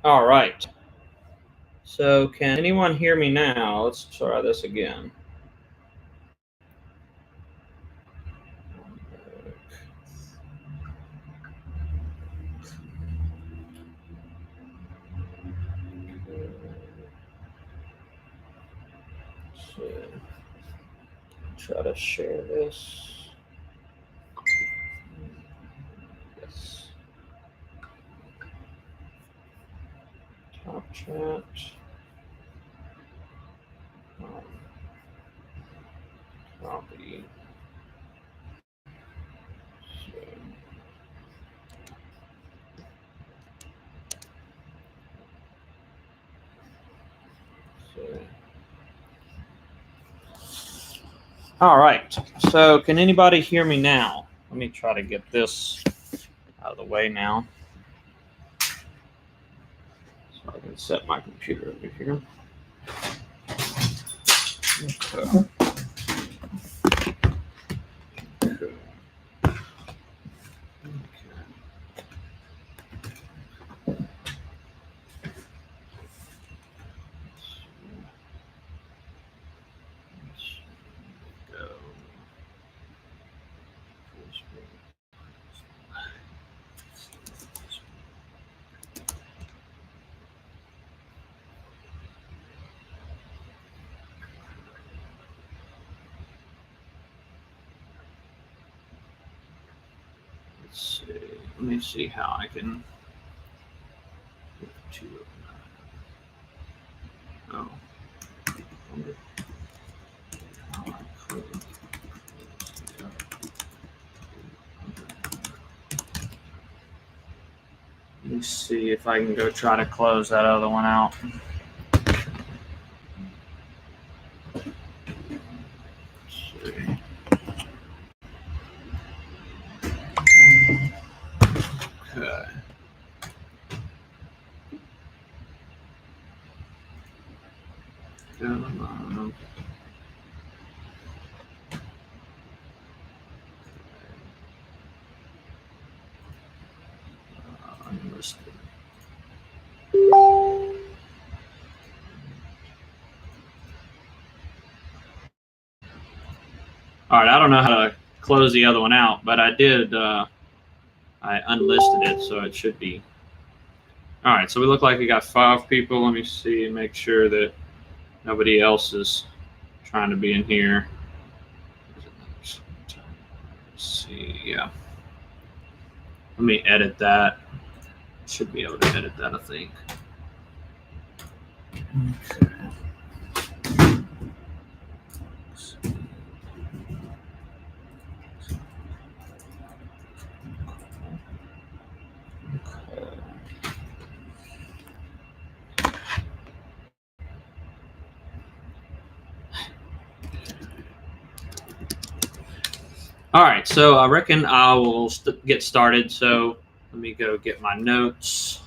All right. So can anyone hear me now? Let's try this again. So, try to share this. Yes. Top chat. Copy. All right. So can anybody hear me now? Let me try to get this out of the way now. So I can set my computer over here. Okay. Let's see. Let me see how I can get to it. Oh. Let me see if I can go try to close that other one out. Okay. Unlisted. All right, I don't know how to close the other one out, but I did. I unlisted it, so it should be. All right, so we look like we got 5 people. Let me see and make sure that nobody else is trying to be in here. Let's see, yeah. Let me edit that. Should be able to edit that, I think. Okay. All right, so I reckon I will get started. So let me go get my notes.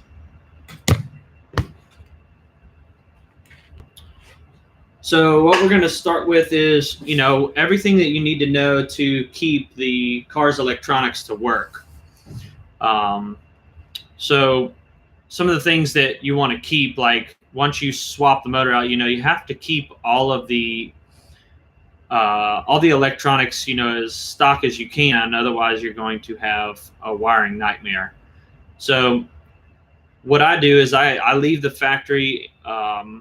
So what we're going to start with is, everything that you need to know to keep the car's electronics to work. So some of the things that you want to keep, like once you swap the motor out, you have to keep all the electronics, as stock as you can. Otherwise, you're going to have a wiring nightmare. So what I do is I leave the factory. I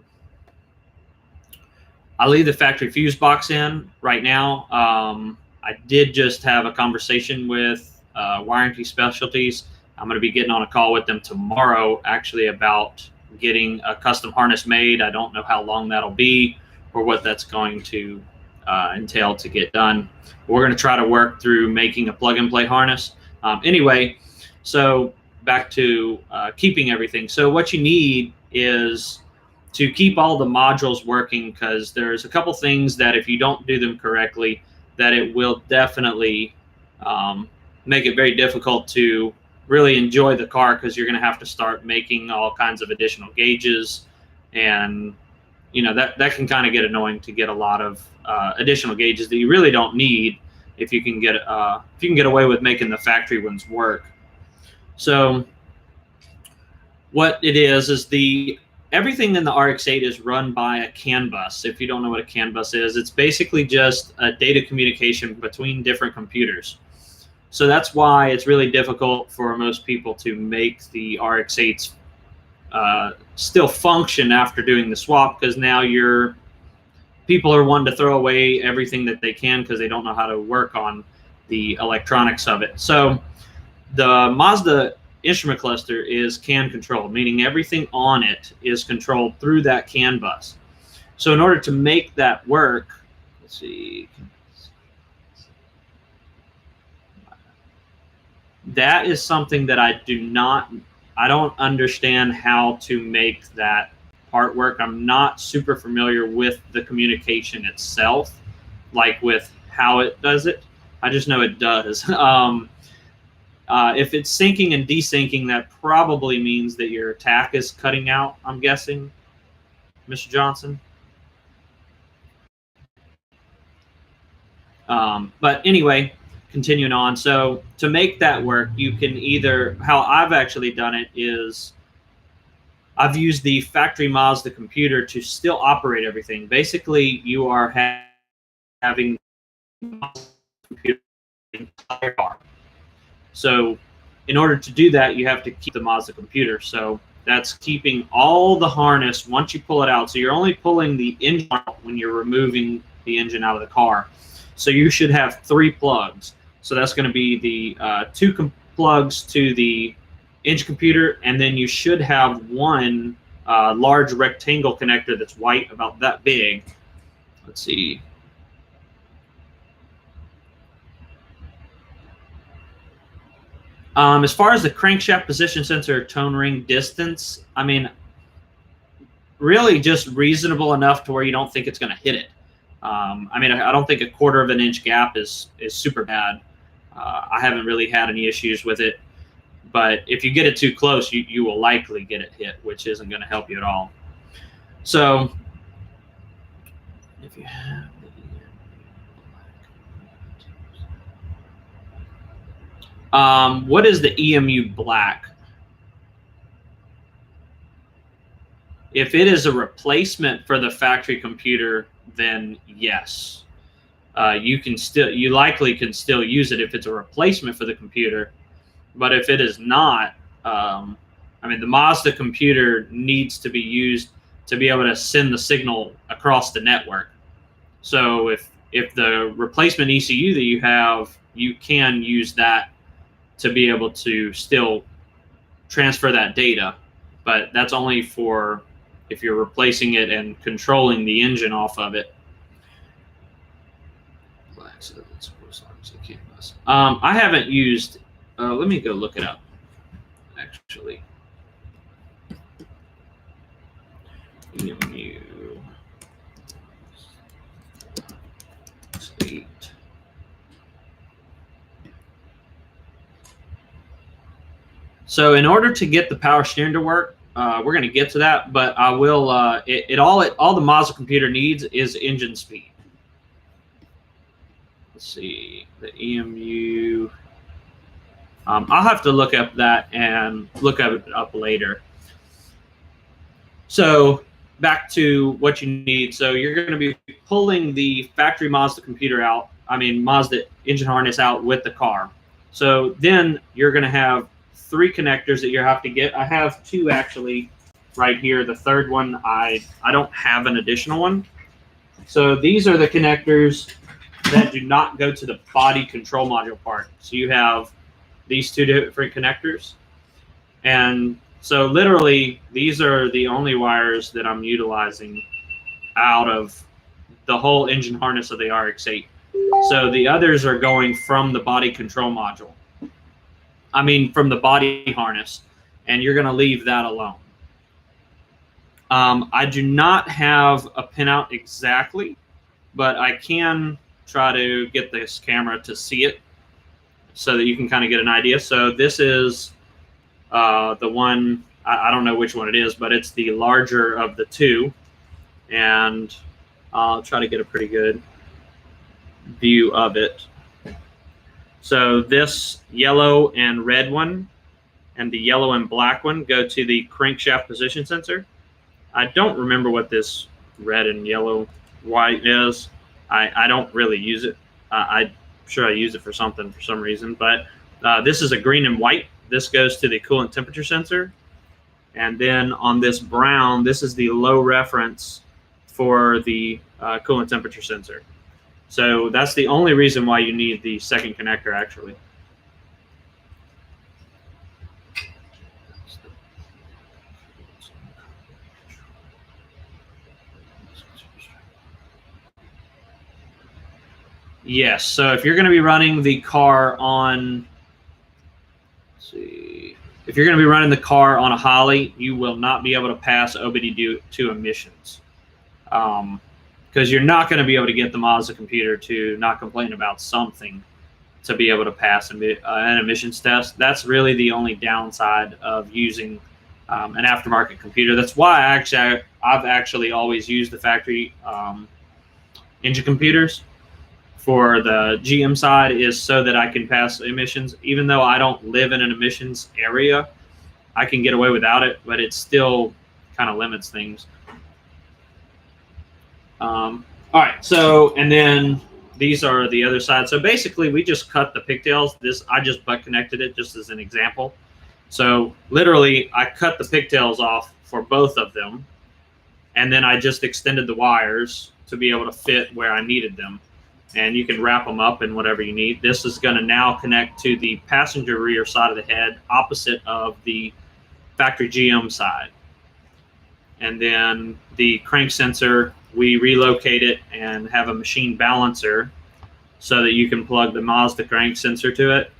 leave the factory fuse box in right now. I did just have a conversation with Warranty Specialties. I'm going to be getting on a call with them tomorrow, actually, about getting a custom harness made. I don't know how long that'll be or what that's going to entail to get done. We're going to try to work through making a plug-and-play harness. Anyway, so back to keeping everything. So what you need is to keep all the modules working, because there's a couple things that if you don't do them correctly, that it will definitely make it very difficult to really enjoy the car, because you're going to have to start making all kinds of additional gauges, and that can kind of get annoying to get a lot of additional gauges that you really don't need if you can get away with making the factory ones work. So What it is the everything in the RX8 is run by a CAN bus. If you don't know what a CAN bus is, it's basically just a data communication between different computers. So that's why it's really difficult for most people to make the RX8s still function after doing the swap, because now people are wanting to throw away everything that they can because they don't know how to work on the electronics of it. So the Mazda instrument cluster is CAN controlled, meaning everything on it is controlled through that CAN bus. So in order to make that work, let's see, that is something that I don't understand how to make that part work. I'm not super familiar with the communication itself, like with how it does it. I just know it does. If it's syncing and desyncing, that probably means that your attack is cutting out, I'm guessing, Mr. Johnson. But anyway, continuing on. So to make that work, you can either, how I've actually done it is I've used the factory Mazda computer to still operate everything. Basically, you are having Mazda computer in the entire car. So in order to do that, you have to keep the Mazda computer. So that's keeping all the harness once you pull it out. So you're only pulling the engine out when you're removing the engine out of the car. So you should have 3 plugs. So that's going to be the 2 plugs to the engine computer, and then you should have 1 large rectangle connector that's white, about that big. Let's see. As far as the crankshaft position sensor tone ring distance, I mean, really just reasonable enough to where you don't think it's going to hit it. I mean, I don't think a 1/4 of an inch gap is super bad. I haven't really had any issues with it, but if you get it too close, you will likely get it hit, which isn't going to help you at all. So if you have what is the EMU black? If it is a replacement for the factory computer, then yes, you likely can still use it if it's a replacement for the computer. But if it is not, I mean, the Mazda computer needs to be used to be able to send the signal across the network. So if the replacement ECU that you have, you can use that to be able to still transfer that data, but that's only for if you're replacing it and controlling the engine off of it. I haven't used, let me go look it up, actually. EMU 8. So in order to get the power steering to work, we're going to get to that, but I will. All the Mazda computer needs is engine speed. Let's see the EMU. I'll have to look up that and look it up later. So back to what you need. So you're going to be pulling the factory Mazda computer out. I mean Mazda engine harness out with the car. So then you're going to have 3 connectors that you have to get. I have 2 actually right here. The third one, I don't have an additional one. So these are the connectors that do not go to the body control module part. So you have these 2 different connectors. And so literally these are the only wires that I'm utilizing out of the whole engine harness of the RX8. So the others are going from the body control module. I mean, from the body harness, and you're going to leave that alone. I do not have a pinout exactly, but I can try to get this camera to see it so that you can kind of get an idea. So this is the one, I don't know which one it is, but it's the larger of the 2. And I'll try to get a pretty good view of it. So this yellow and red one, and the yellow and black one go to the crankshaft position sensor. I don't remember what this red and yellow white is. I don't really use it. I'm sure I use it for something for some reason, but this is a green and white. This goes to the coolant temperature sensor. And then on this brown, this is the low reference for the coolant temperature sensor. So that's the only reason why you need the second connector, actually. Yes, so if you're going to be running the car on, let's see, if you're going to be running the car on a Holly, you will not be able to pass OBD2 emissions. Because you're not going to be able to get the Mazda computer to not complain about something to be able to pass an emissions test. That's really the only downside of using an aftermarket computer. That's why I've actually always used the factory engine computers for the GM side, is so that I can pass emissions. Even though I don't live in an emissions area, I can get away without it, but it still kind of limits things. All right, so, and then these are the other side. So basically we just cut the pigtails. I just butt connected it just as an example. So literally I cut the pigtails off for both of them, and then I just extended the wires to be able to fit where I needed them. And you can wrap them up in whatever you need. This is going to now connect to the passenger rear side of the head, opposite of the factory GM side. And then the crank sensor, we relocate it and have a machine balancer so that you can plug the Mazda crank sensor to it.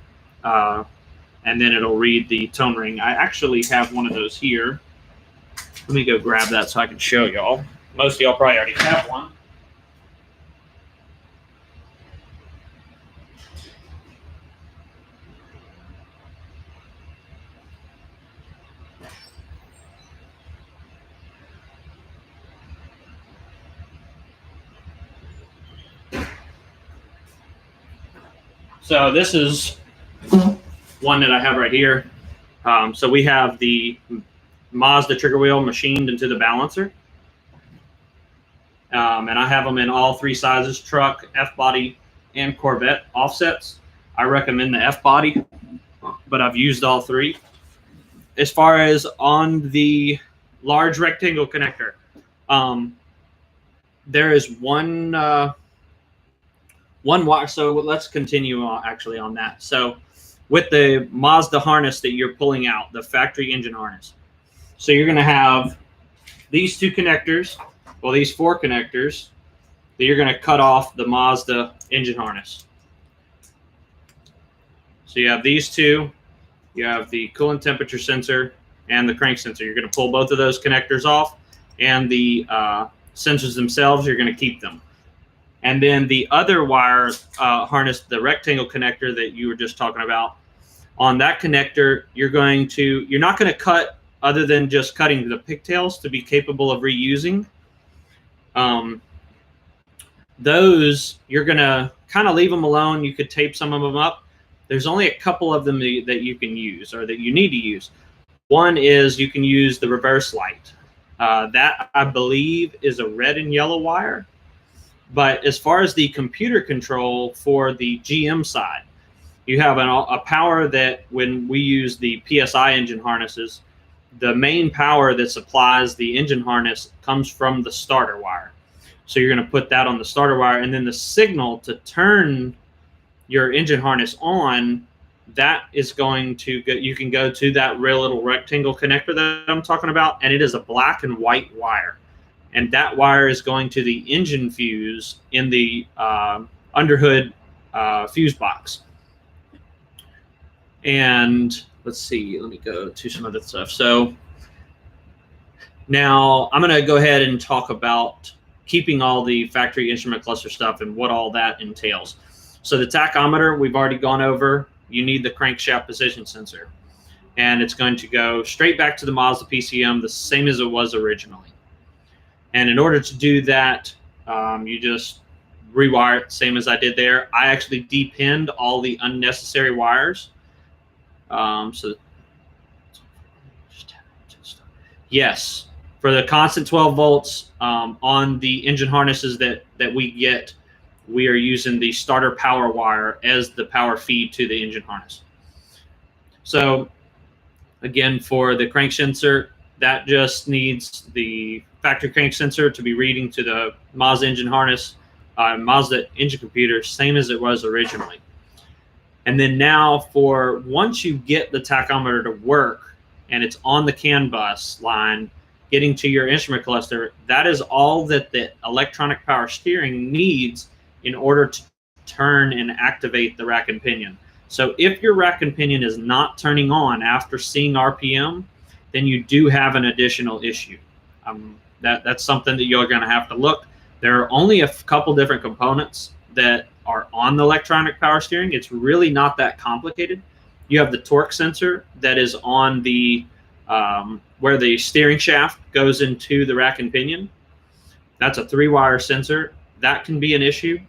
And then it'll read the tone ring. I actually have one of those here. Let me go grab that so I can show y'all. Most of y'all probably already have one. So this is one that I have right here. So we have the Mazda trigger wheel machined into the balancer. And I have them in all three sizes: truck, F-body, and Corvette offsets. I recommend the F-body, but I've used all three. As far as on the large rectangle connector, there is one wire. So let's continue actually on that. So with the Mazda harness that you're pulling out, the factory engine harness, so you're going to have these two connectors, well, these four connectors that you're going to cut off the Mazda engine harness. So you have these two, you have the coolant temperature sensor and the crank sensor. You're going to pull both of those connectors off, and the sensors themselves, you're going to keep them. And then the other wire harness, the rectangle connector that you were just talking about, on that connector, you're not going to cut other than just cutting the pigtails to be capable of reusing. Those, you're going to kind of leave them alone. You could tape some of them up. There's only a couple of them that you can use, or that you need to use. One is you can use the reverse light. That, I believe, is a red and yellow wire. But as far as the computer control for the GM side, you have a power that, when we use the PSI engine harnesses, the main power that supplies the engine harness comes from the starter wire. So you're going to put that on the starter wire, and then the signal to turn your engine harness on, that is going to go, you can go to that real little rectangle connector that I'm talking about, and it is a black and white wire. And that wire is going to the engine fuse in the underhood fuse box. And let's see, let me go to some other stuff. So now I'm going to go ahead and talk about keeping all the factory instrument cluster stuff and what all that entails. So the tachometer, we've already gone over. You need the crankshaft position sensor. And it's going to go straight back to the Mazda PCM, the same as it was originally. And in order to do that, you just rewire it, same as I did there. I actually depinned all the unnecessary wires. So Yes, for the constant 12 volts on the engine harnesses that we get, we are using the starter power wire as the power feed to the engine harness. So again, for the crank sensor, that just needs the factory crank sensor to be reading to the Mazda engine harness, Mazda engine computer, same as it was originally. And then now for once you get the tachometer to work and it's on the CAN bus line, getting to your instrument cluster, that is all that the electronic power steering needs in order to turn and activate the rack and pinion. So if your rack and pinion is not turning on after seeing RPM, then you do have an additional issue. That's something that you're going to have to look. There are only a couple different components that are on the electronic power steering. It's really not that complicated. You have the torque sensor that is on the where the steering shaft goes into the rack and pinion. That's a 3-wire sensor. That can be an issue.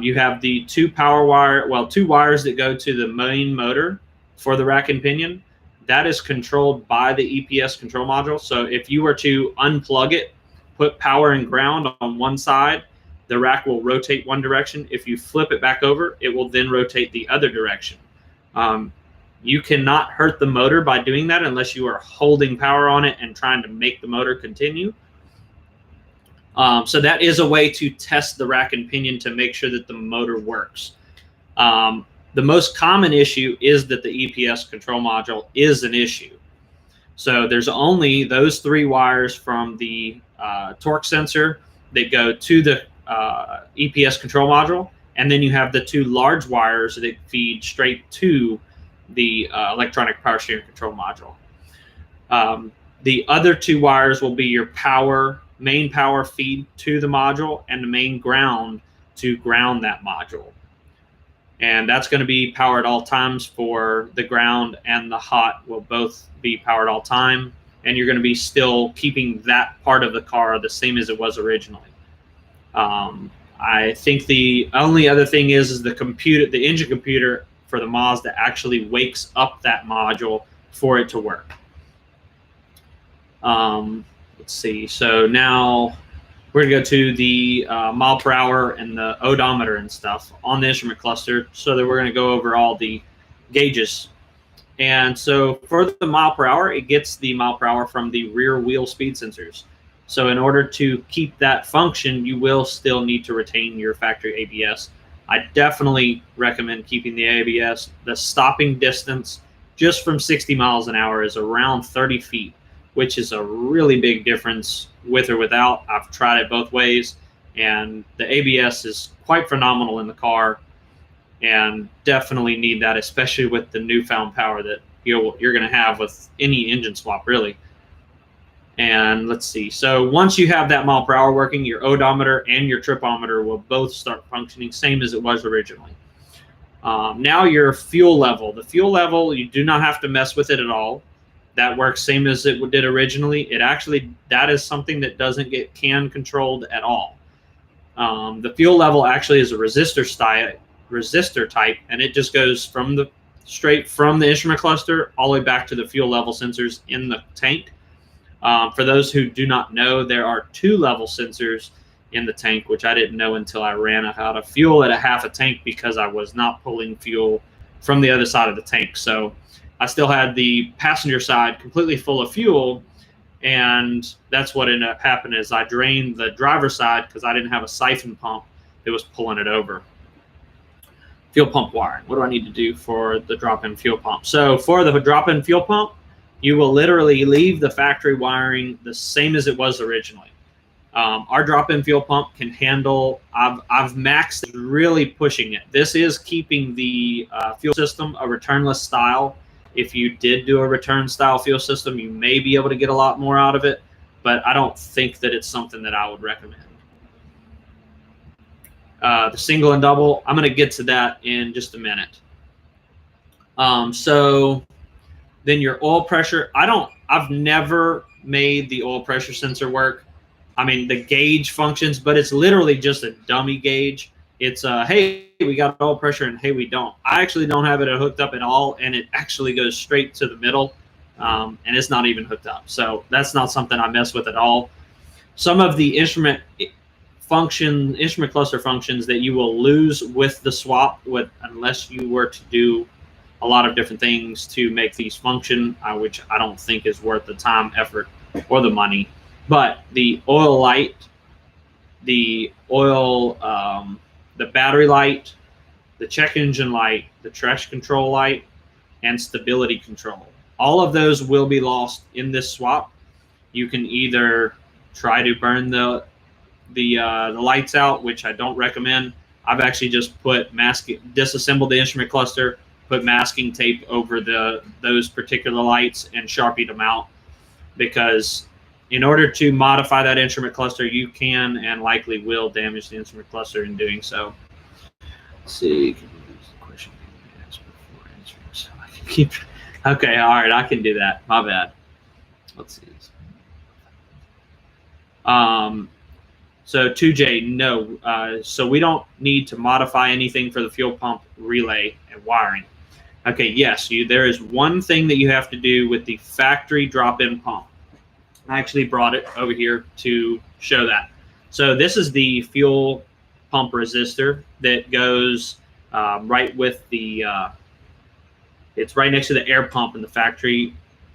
You have the two wires that go to the main motor for the rack and pinion. That is controlled by the EPS control module. So if you were to unplug it, put power and ground on one side, the rack will rotate one direction. If you flip it back over, it will then rotate the other direction. You cannot hurt the motor by doing that unless you are holding power on it and trying to make the motor continue. So that is a way to test the rack and pinion to make sure that the motor works. The most common issue is that the EPS control module is an issue. So there's only those 3 wires from the torque sensor that go to the EPS control module, and then you have the 2 large wires that feed straight to the electronic power steering control module. The other 2 wires will be your main power feed to the module and the main ground to ground that module. And that's going to be powered all times. For the ground and the hot will both be powered all time, and you're going to be still keeping that part of the car the same as it was originally. I think the only other thing is the engine computer for the Mazda actually wakes up that module for it to work. Let's see. So now we're going to go to the mile per hour and the odometer and stuff on the instrument cluster, so that we're going to go over all the gauges. And so for the mile per hour, it gets the mile per hour from the rear wheel speed sensors. So in order to keep that function, you will still need to retain your factory ABS. I definitely recommend keeping the ABS. The stopping distance just from 60 miles an hour is around 30 feet, which is a really big difference with or without. I've tried it both ways, and the ABS is quite phenomenal in the car, and definitely need that, especially with the newfound power that you're going to have with any engine swap, really. And let's see. So once you have that mile per hour working, your odometer and your tripometer will both start functioning same as it was originally. Now your fuel level. The fuel level, you do not have to mess with it at all. That works same as it did originally. That is something that doesn't get CAN controlled at all. The fuel level actually is a resistor type, and it just goes straight from the instrument cluster all the way back to the fuel level sensors in the tank. For those who do not know, there are 2 level sensors in the tank, which I didn't know until I ran out of fuel at a half a tank, because I was not pulling fuel from the other side of the tank. So I still had the passenger side completely full of fuel, and that's what ended up happening is I drained the driver's side because I didn't have a siphon pump that was pulling it over. Fuel pump wiring. What do I need to do for the drop-in fuel pump? So for the drop-in fuel pump, you will literally leave the factory wiring the same as it was originally. Our drop-in fuel pump can handle, I've maxed really pushing it. This is keeping the fuel system a returnless style. If you did do a return style fuel system, you may be able to get a lot more out of it, but I don't think that it's something that I would recommend. The single and double, I'm going to get to that in just a minute. So then your oil pressure, I've never made the oil pressure sensor work. I mean, the gauge functions, but it's literally just a dummy gauge. It's hey, we got oil pressure, and hey, we don't. I actually don't have it hooked up at all, and it actually goes straight to the middle. and it's not even hooked up. So that's not something I mess with at all. Some of the instrument cluster functions that you will lose with the swap, unless you were to do a lot of different things to make these function, which I don't think is worth the time, effort, or the money. But the oil light, the battery light, the check engine light, the traction control light, and stability control. All of those will be lost in this swap. You can either try to burn the lights out, which I don't recommend. I've actually just disassembled the instrument cluster, put masking tape over those particular lights, and sharpied them out, because in order to modify that instrument cluster, you can and likely will damage the instrument cluster in doing so. Let's see. Okay, all right, I can do that. My bad. Let's see. So 2J, no. So we don't need to modify anything for the fuel pump relay and wiring. Okay, yes, there is one thing that you have to do with the factory drop-in pump. I actually brought it over here to show that. So this is the fuel pump resistor that goes right with the, it's right next to the air pump in the factory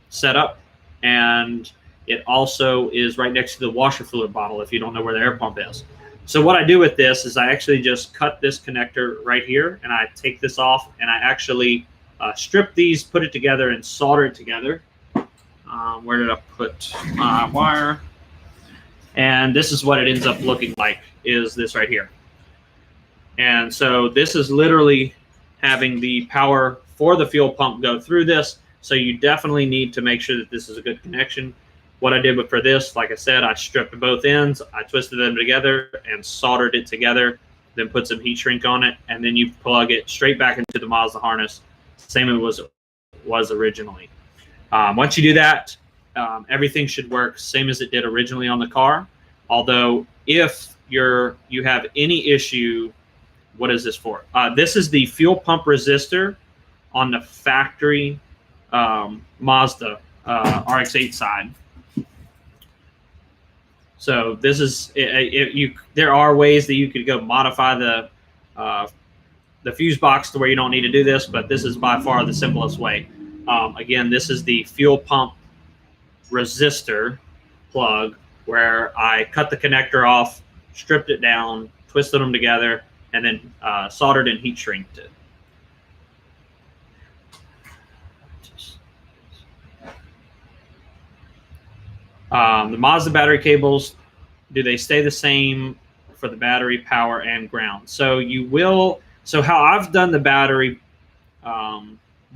setup. And it also is right next to the washer fluid bottle if you don't know where the air pump is. So what I do with this is I actually just cut this connector right here, and I take this off, and I actually strip these, put it together, and solder it together. Where did I put my wire? And this is what it ends up looking like, is this right here. And so this is literally having the power for the fuel pump go through this. So you definitely need to make sure that this is a good connection. What I did for this, like I said, I stripped both ends, I twisted them together and soldered it together, then put some heat shrink on it, and then you plug it straight back into the Mazda harness, same as it was originally. Once you do that, everything should work same as it did originally on the car. Although if you have any issue, what is this for? This is the fuel pump resistor on the factory Mazda RX8 side. So this is there are ways that you could go modify the fuse box to where you don't need to do this, but this is by far the simplest way. Again, this is the fuel pump resistor plug where I cut the connector off, stripped it down, twisted them together, and then soldered and heat shrinked it. The Mazda battery cables, do they stay the same for the battery, power, and ground? So you will. So how I've done the battery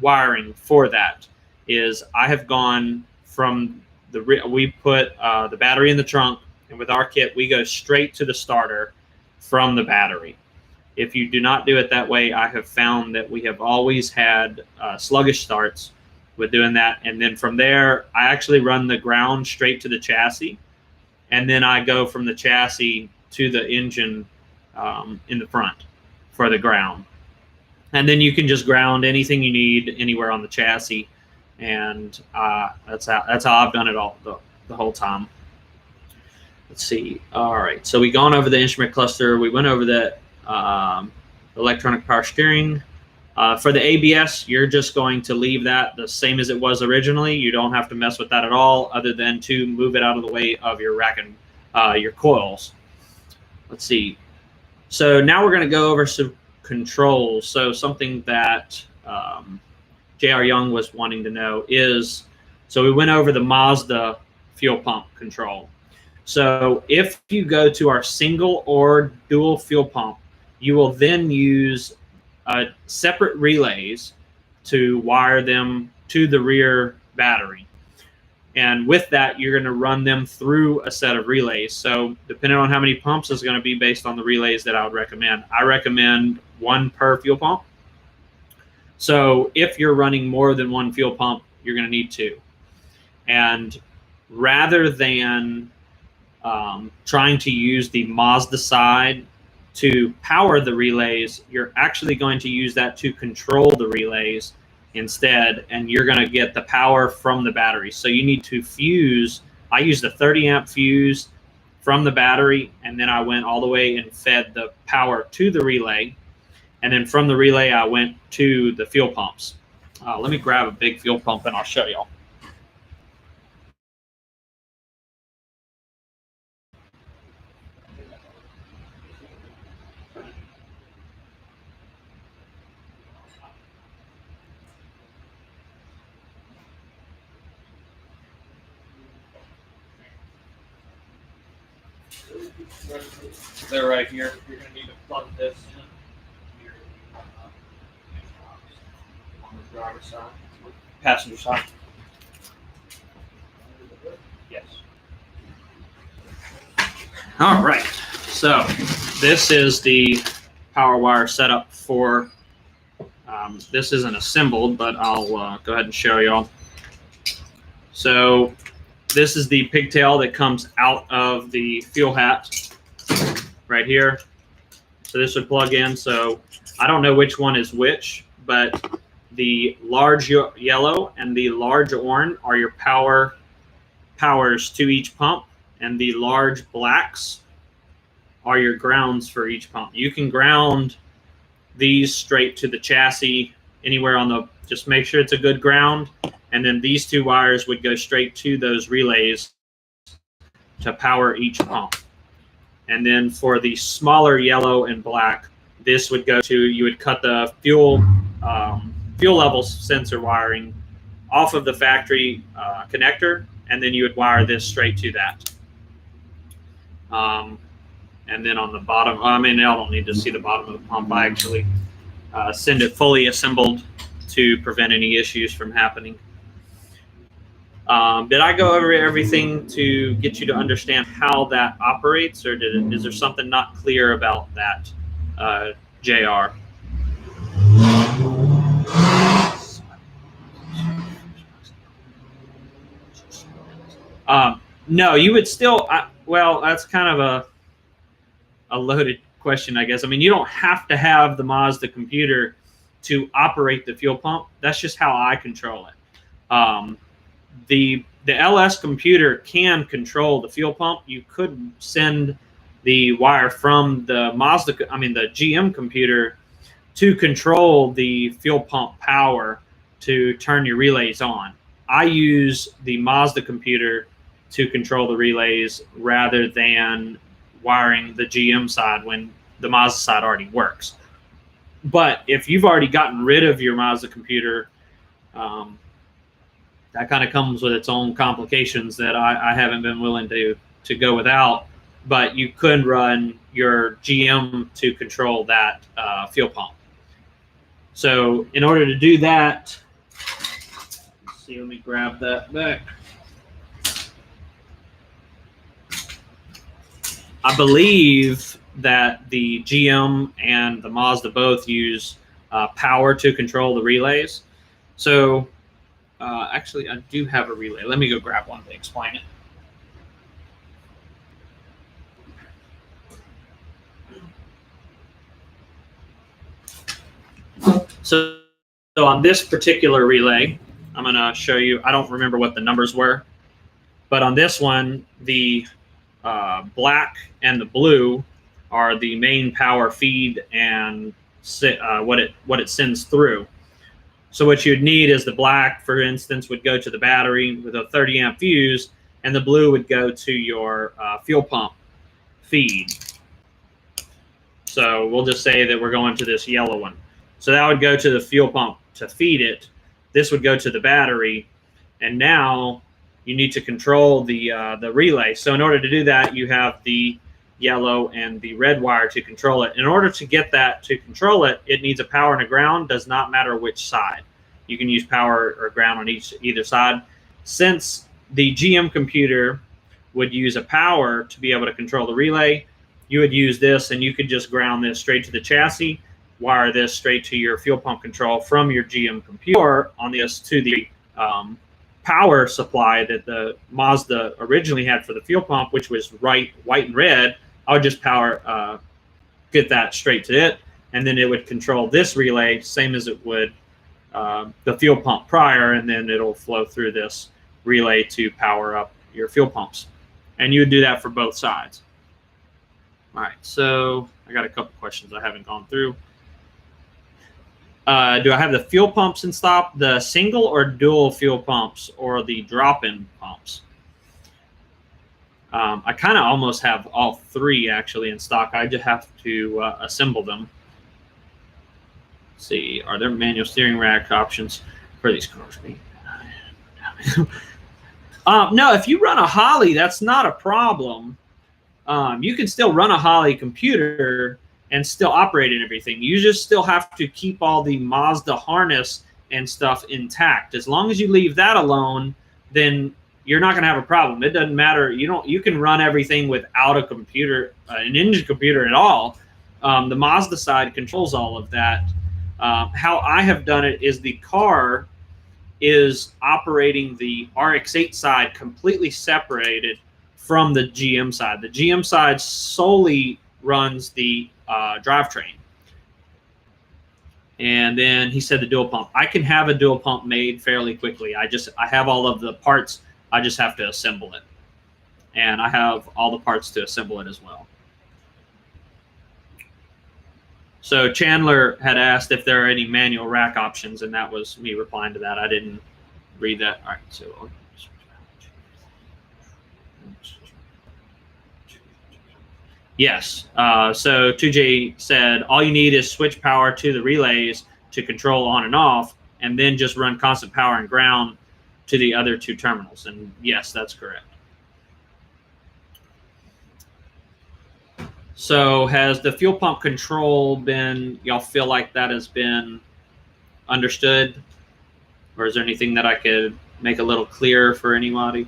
wiring for that is I have gone from we put the battery in the trunk, and with our kit we go straight to the starter from the battery. If you do not do it that way, I have found that we have always had sluggish starts with doing that. And then from there, I actually run the ground straight to the chassis, and then I go from the chassis to the engine in the front for the ground. And then you can just ground anything you need anywhere on the chassis, and that's how I've done it all the whole time. Let's see. All right, so we gone over the instrument cluster. We went over the electronic power steering. For the ABS, you're just going to leave that the same as it was originally. You don't have to mess with that at all, other than to move it out of the way of your rack and your coils. Let's see. So now we're going to go over some controls. So something that J.R. Young was wanting to know is, so we went over the Mazda fuel pump control. So if you go to our single or dual fuel pump, you will then use separate relays to wire them to the rear battery. And with that, you're going to run them through a set of relays. So depending on how many pumps is going to be based on the relays that I would recommend. I recommend one per fuel pump. So if you're running more than one fuel pump, you're going to need two. And rather than trying to use the Mazda side to power the relays, you're actually going to use that to control the relays instead, and you're going to get the power from the battery. So you need to fuse. I used a 30 amp fuse from the battery, and then I went all the way and fed the power to the relay, and then from the relay I went to the fuel pumps. Let me grab a big fuel pump and I'll show y'all. They're right here. You're going to need to plug this in here on the driver's side, passenger side. Yes. All right. So this is the power wire setup for. This isn't assembled, but I'll go ahead and show y'all. So this is the pigtail that comes out of the fuel hat right here. So this would plug in. So I don't know which one is which, but the large yellow and the large orange are your powers to each pump, and the large blacks are your grounds for each pump. You can ground these straight to the chassis anywhere on the, just make sure it's a good ground, and then these two wires would go straight to those relays to power each pump. And then for the smaller yellow and black, this would go to, you would cut the fuel level sensor wiring off of the factory connector, and then you would wire this straight to that. And then on the bottom, I mean, I don't need to see the bottom of the pump. I actually send it fully assembled to prevent any issues from happening. Did I go over everything to get you to understand how that operates, or is there something not clear about that, JR? No, you would still, well, that's kind of a loaded question, I guess. I mean, you don't have to have the Mazda computer to operate the fuel pump. That's just how I control it. The LS computer can control the fuel pump. You could send the wire from the the GM computer to control the fuel pump power to turn your relays on. I use the Mazda computer to control the relays rather than wiring the GM side when the Mazda side already works. But if you've already gotten rid of your Mazda computer, that kind of comes with its own complications that I haven't been willing to go without. But you could run your GM to control that fuel pump. So in order to do that, let's see, let me grab that back. I believe that the GM and the Mazda both use power to control the relays. So actually, I do have a relay. Let me go grab one to explain it. So on this particular relay, I'm going to show you, I don't remember what the numbers were, but on this one, the black and the blue are the main power feed and what it sends through. So what you'd need is the black, for instance, would go to the battery with a 30 amp fuse, and the blue would go to your fuel pump feed. So we'll just say that we're going to this yellow one. So that would go to the fuel pump to feed it. This would go to the battery, and now you need to control the relay. So in order to do that, you have the yellow and the red wire to control it. In order to get that to control it, it needs a power and a ground. Does not matter which side. You can use power or ground on either side. Since the GM computer would use a power to be able to control the relay, you would use this, and you could just ground this straight to the chassis, wire this straight to your fuel pump control from your GM computer, or on this to the power supply that the Mazda originally had for the fuel pump, which was white and red. I would just get that straight to it, and then it would control this relay, same as it would the fuel pump prior, and then it'll flow through this relay to power up your fuel pumps. And you would do that for both sides. All right, so I got a couple questions I haven't gone through. Do I have the fuel pumps in stock, the single or dual fuel pumps, or the drop-in pumps? I kind of almost have all three actually in stock. I just have to assemble them. Let's see, are there manual steering rack options for these cars? No, if you run a Holley, that's not a problem. You can still run a Holley computer and still operate and everything. You just still have to keep all the Mazda harness and stuff intact. As long as you leave that alone, then you're not going to have a problem. It doesn't matter. You can run everything without a computer, an engine computer at all. The Mazda side controls all of that. How I have done it is the car is operating the RX8 side completely separated from the GM side. The GM side solely runs the drivetrain. And then he said the dual pump. I can have a dual pump made fairly quickly. I have all of the parts. I just have to assemble it. And I have all the parts to assemble it as well. So Chandler had asked if there are any manual rack options, and that was me replying to that. I didn't read that. All right, so yes. So 2J said all you need is switch power to the relays to control on and off, and then just run constant power and ground to the other two terminals. And yes, that's correct. So has the fuel pump control been, y'all feel like that has been understood? Or is there anything that I could make a little clearer for anybody?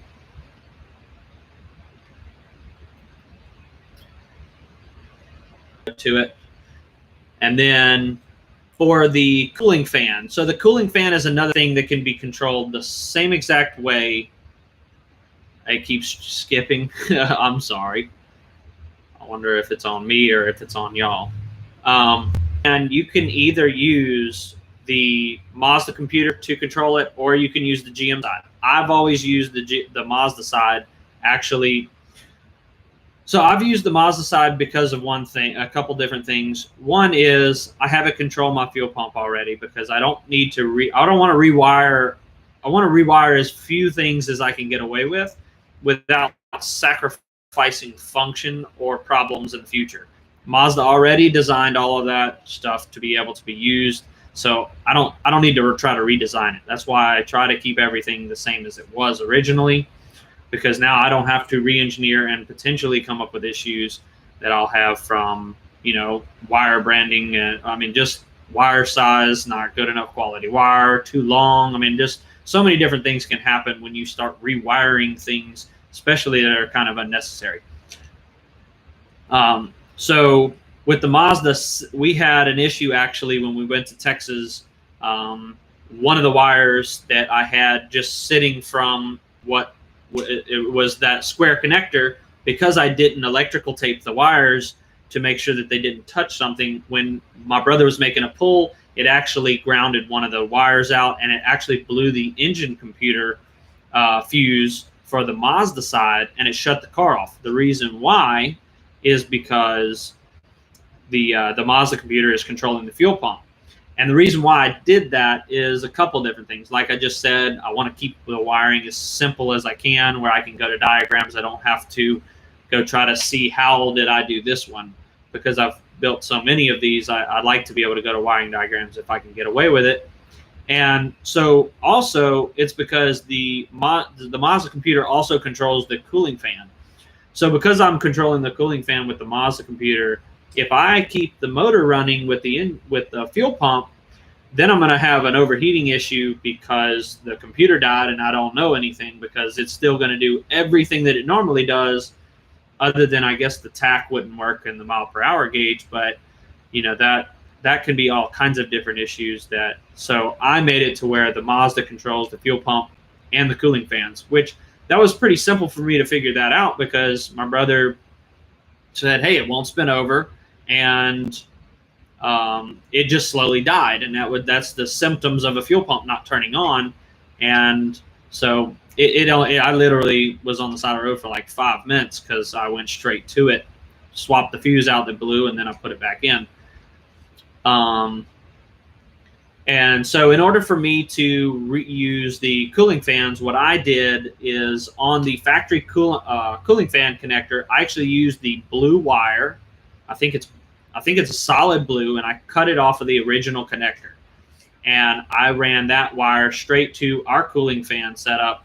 To it. And then for the cooling fan. So the cooling fan is another thing that can be controlled the same exact way. It keeps skipping. I'm sorry. I wonder if it's on me or if it's on y'all. And you can either use the Mazda computer to control it, or you can use the GM side. I've always used the Mazda side, actually. So I've used the Mazda side because of one thing, a couple different things. One is I have it control my fuel pump already because I don't need to I don't want to rewire. I want to rewire as few things as I can get away with without sacrificing function or problems in the future. Mazda already designed all of that stuff to be able to be used. So I don't need to try to redesign it. That's why I try to keep everything the same as it was originally, because now I don't have to re-engineer and potentially come up with issues that I'll have from, wire branding. And I mean, just wire size, not good enough quality wire, too long. I mean, just so many different things can happen when you start rewiring things, especially that are kind of unnecessary. So with the Mazda, we had an issue actually when we went to Texas. One of the wires that I had just sitting from it was that square connector, because I didn't electrical tape the wires to make sure that they didn't touch something. When my brother was making a pull, it actually grounded one of the wires out, and it actually blew the engine computer fuse for the Mazda side, and it shut the car off. The reason why is because the Mazda computer is controlling the fuel pump. And the reason why I did that is a couple different things. Like I just said, I want to keep the wiring as simple as I can, where I can go to diagrams. I don't have to go try to see how did I do this one, because I've built so many of these. I'd like to be able to go to wiring diagrams if I can get away with it. And so also it's because the Mazda computer also controls the cooling fan. So because I'm controlling the cooling fan with the Mazda computer, if I keep the motor running with the fuel pump, then I'm going to have an overheating issue because the computer died and I don't know anything, because it's still going to do everything that it normally does, other than I guess the tach wouldn't work in the mile per hour gauge. But that can be all kinds of different issues. So I made it to where the Mazda controls the fuel pump and the cooling fans, which that was pretty simple for me to figure that out, because my brother said, hey, it won't spin over. And it just slowly died, and that's the symptoms of a fuel pump not turning on. And so I literally was on the side of the road for like 5 minutes because I went straight to it, swapped the fuse out that blew, and then I put it back in. And so in order for me to reuse the cooling fans, what I did is on the factory cooling fan connector, I actually used the blue wire. I think it's a solid blue, and I cut it off of the original connector. And I ran that wire straight to our cooling fan setup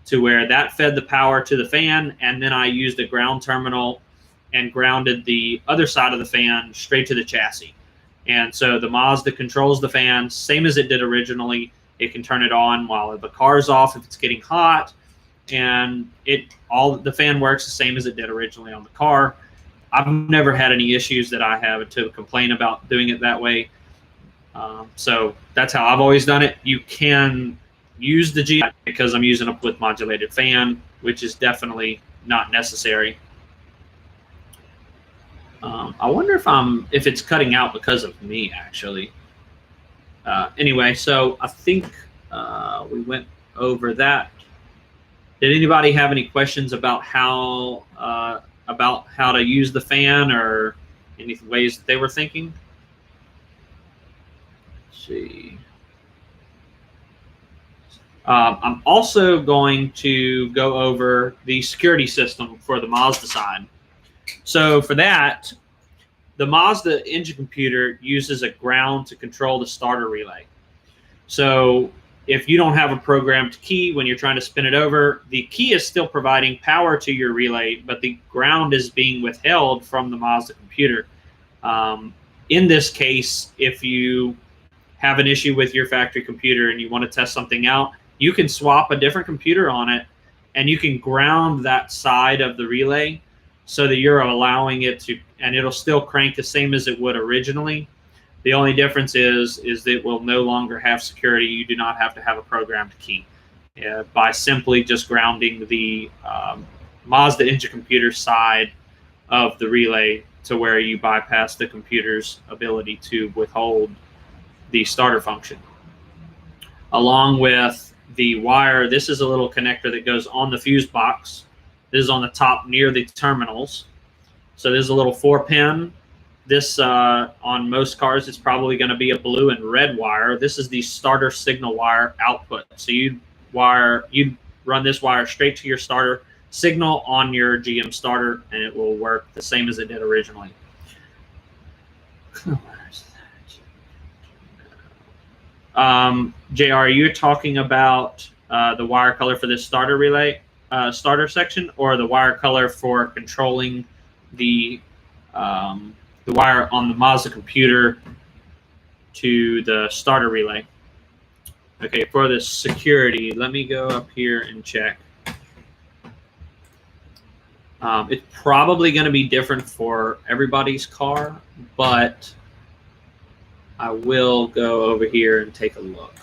to where that fed the power to the fan, and then I used a ground terminal and grounded the other side of the fan straight to the chassis. And so the Mazda controls the fan, same as it did originally. It can turn it on while the car's off if it's getting hot, and the fan works the same as it did originally on the car. I've never had any issues that I have to complain about doing it that way. So that's how I've always done it. You can use the G because I'm using a with modulated fan, which is definitely not necessary. I wonder if it's cutting out because of me, actually. Anyway, so I think we went over that. Did anybody have any questions about how to use the fan or any ways that they were thinking? Let's see. I'm also going to go over the security system for the Mazda side. So for that, the Mazda engine computer uses a ground to control the starter relay. So if you don't have a programmed key when you're trying to spin it over, the key is still providing power to your relay, but the ground is being withheld from the Mazda computer. In this case, if you have an issue with your factory computer and you want to test something out, you can swap a different computer on it, and you can ground that side of the relay so that you're allowing it to, and it'll still crank the same as it would originally. The only difference is that it will no longer have security. You do not have to have a programmed key. By simply just grounding the Mazda engine computer side of the relay to where you bypass the computer's ability to withhold the starter function. Along with the wire, this is a little connector that goes on the fuse box. This is on the top near the terminals. So there's a little 4-pin. This, on most cars, it's probably going to be a blue and red wire. This is the starter signal wire output. So you'd run this wire straight to your starter signal on your GM starter, and it will work the same as it did originally. JR, you're talking about the wire color for this starter relay? Starter section, or the wire color for controlling the wire on the Mazda computer to the starter relay? Okay, for the security, let me go up here and check. It's probably going to be different for everybody's car, but I will go over here and take a look.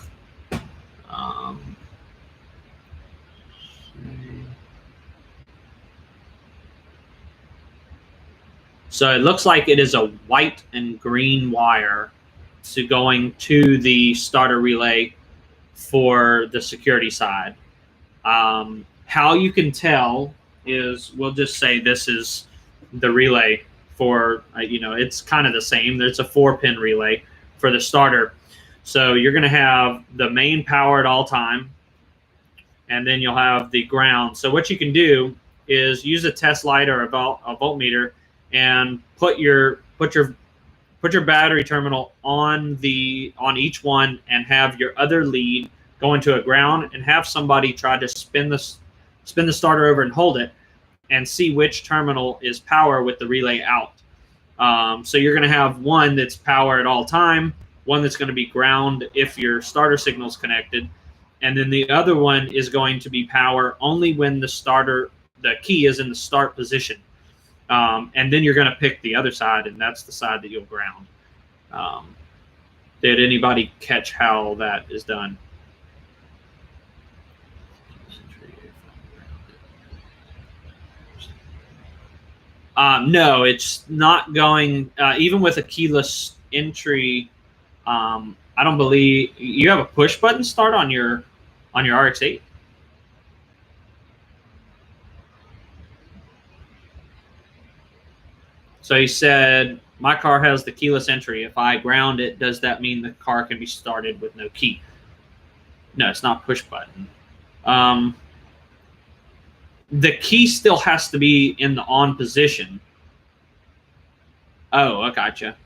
So it looks like it is a white and green wire going to the starter relay for the security side. How you can tell is, we'll just say this is the relay for, it's kind of the same. There's a 4-pin relay for the starter. So you're going to have the main power at all time, and then you'll have the ground. So what you can do is use a test light or a voltmeter and put your battery terminal on each one, and have your other lead go into a ground, and have somebody try to spin the starter over and hold it, and see which terminal is power with the relay out. So you're going to have one that's power at all time, one that's going to be ground if your starter signal is connected, and then the other one is going to be power only when the key is in the start position. And then you're going to pick the other side, and that's the side that you'll ground. Did anybody catch how that is done? No, it's not going, even with a keyless entry. I don't believe you have a push button start on your RX8. So he said, my car has the keyless entry. If I ground it, does that mean the car can be started with no key? No, it's not push button. The key still has to be in the on position. Oh, I gotcha.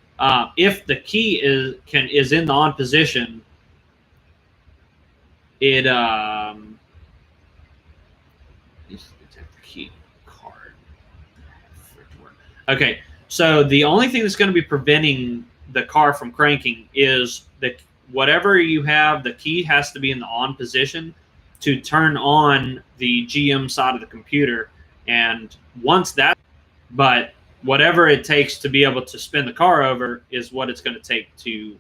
If the key is in the on position, it detect the key card. Okay, so the only thing that's going to be preventing the car from cranking is that whatever you have, the key has to be in the on position to turn on the GM side of the computer. And once that, but whatever it takes to be able to spin the car over is what it's going to take to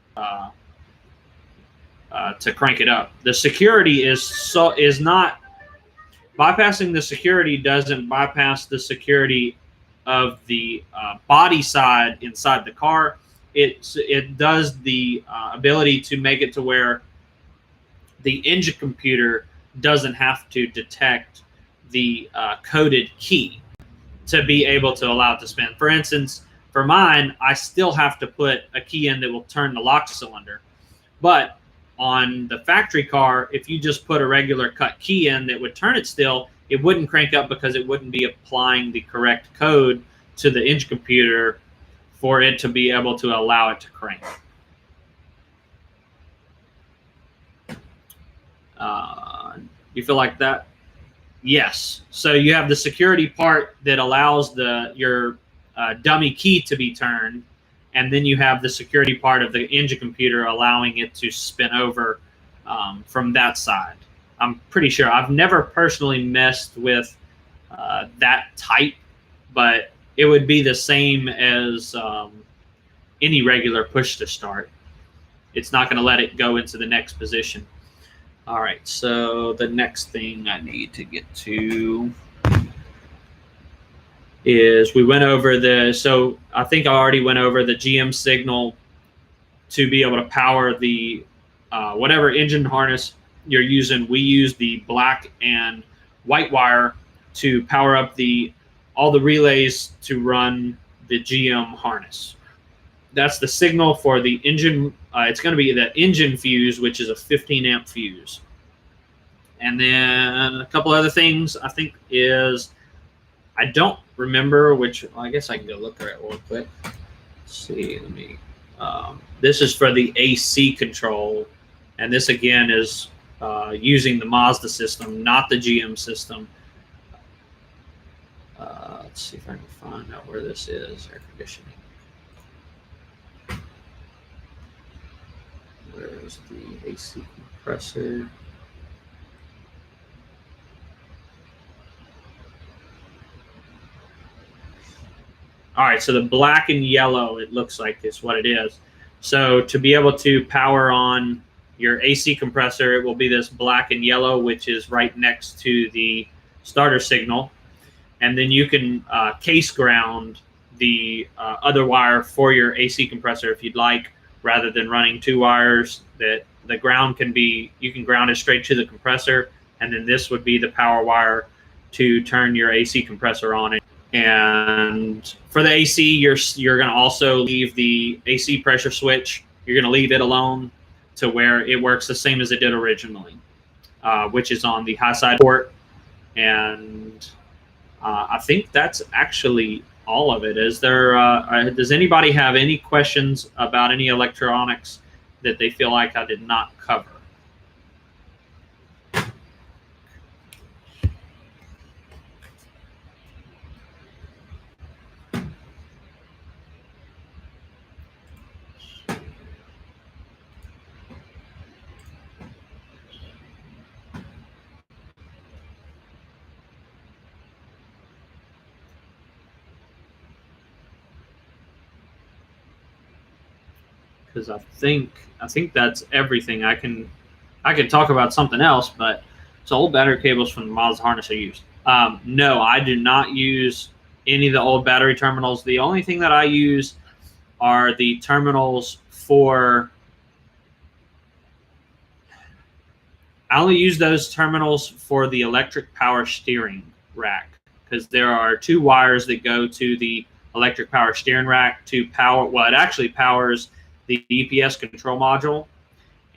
crank it up. The security is not bypassing the security. Doesn't bypass the security of the body side inside the car. It does the ability to make it to where the engine computer doesn't have to detect the coded key to be able to allow it to spin. For instance, for mine, I still have to put a key in that will turn the lock cylinder. But on the factory car, if you just put a regular cut key in that would turn it still, it wouldn't crank up because it wouldn't be applying the correct code to the engine computer for it to be able to allow it to crank. You feel like that? Yes. So you have the security part that allows your dummy key to be turned, and then you have the security part of the engine computer allowing it to spin over from that side. I'm pretty sure. I've never personally messed with that type, but it would be the same as any regular push to start. It's not going to let it go into the next position. All right, so the next thing I need to get to is we went over so I think I already went over the GM signal to be able to power the whatever engine harness you're using. We use the black and white wire to power up all the relays to run the GM harness. That's the signal for the engine. It's going to be the engine fuse, which is a 15 amp fuse. And then a couple other things I think is, I don't remember which, I guess I can go look at it real quick. Let's see, let me, this is for the AC control. And this again is using the Mazda system, not the GM system. Let's see if I can find out where this is, air conditioning. Where's the AC compressor? All right, so the black and yellow, it looks like is what it is. So to be able to power on your AC compressor, it will be this black and yellow, which is right next to the starter signal. And then you can case ground the other wire for your AC compressor if you'd like, rather than running two wires. That the ground can be, you can ground it straight to the compressor, and then this would be the power wire to turn your AC compressor on. And for the AC, you're going to also leave the AC pressure switch. You're going to leave it alone to where it works the same as it did originally, which is on the high side port. And I think that's actually all of it. Is there? Does anybody have any questions about any electronics that they feel like I did not cover? Because I think that's everything. I can talk about something else, but it's old battery cables from the Mazda harness I use. No, I do not use any of the old battery terminals. The only thing that I use are the terminals for, I only use those terminals for the electric power steering rack, because there are 2 wires that go to the electric power steering rack to power, well, it actually powers the EPS control module.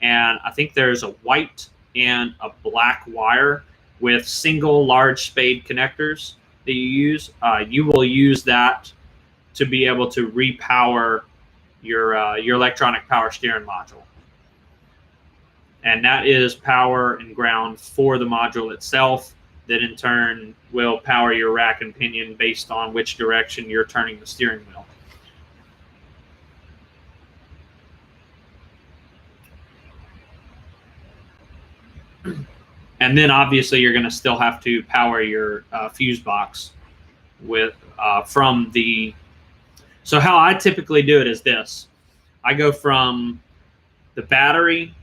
And I think there's a white and a black wire with single large spade connectors that you use. You will use that to be able to repower your electronic power steering module. And that is power and ground for the module itself, that in turn will power your rack and pinion based on which direction you're turning the steering wheel. And then obviously you're going to still have to power your fuse box with from the. So how I typically do it is this: I go from the battery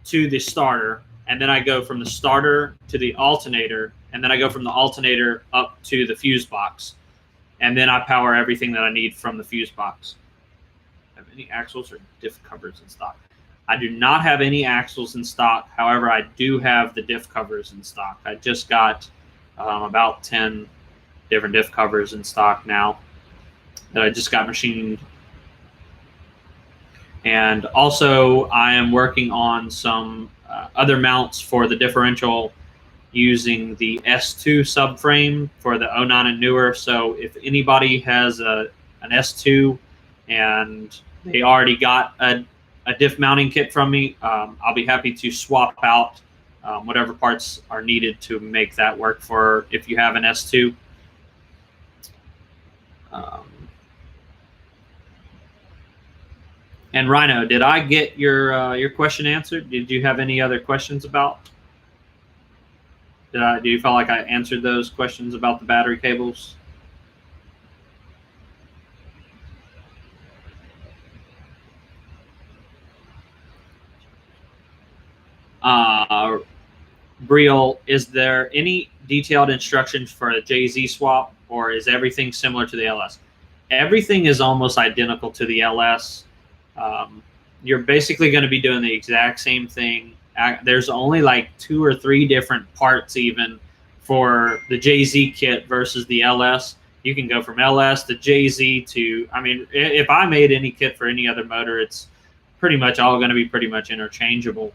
to the starter, and then I go from the starter to the alternator, and then I go from the alternator up to the fuse box, and then I power everything that I need from the fuse box. Have any axles or diff covers in stock? I do not have any axles in stock. However, I do have the diff covers in stock. I just got about 10 different diff covers in stock now that I just got machined. And also, I am working on some other mounts for the differential using the S2 subframe for the 09 and newer. So if anybody has an S2 and they already got a diff mounting kit from me, I'll be happy to swap out whatever parts are needed to make that work for if you have an S2. And Rhino, did I get your question answered? Did you have any other questions about? Do you feel like I answered those questions about the battery cables? Briel, is there any detailed instructions for a JZ swap, or is everything similar to the LS? Everything is almost identical to the LS. You're basically going to be doing the exact same thing. There's only like 2 or 3 different parts even for the JZ kit versus the LS. You can go from LS to JZ to, I mean, if I made any kit for any other motor, it's pretty much all going to be pretty much interchangeable,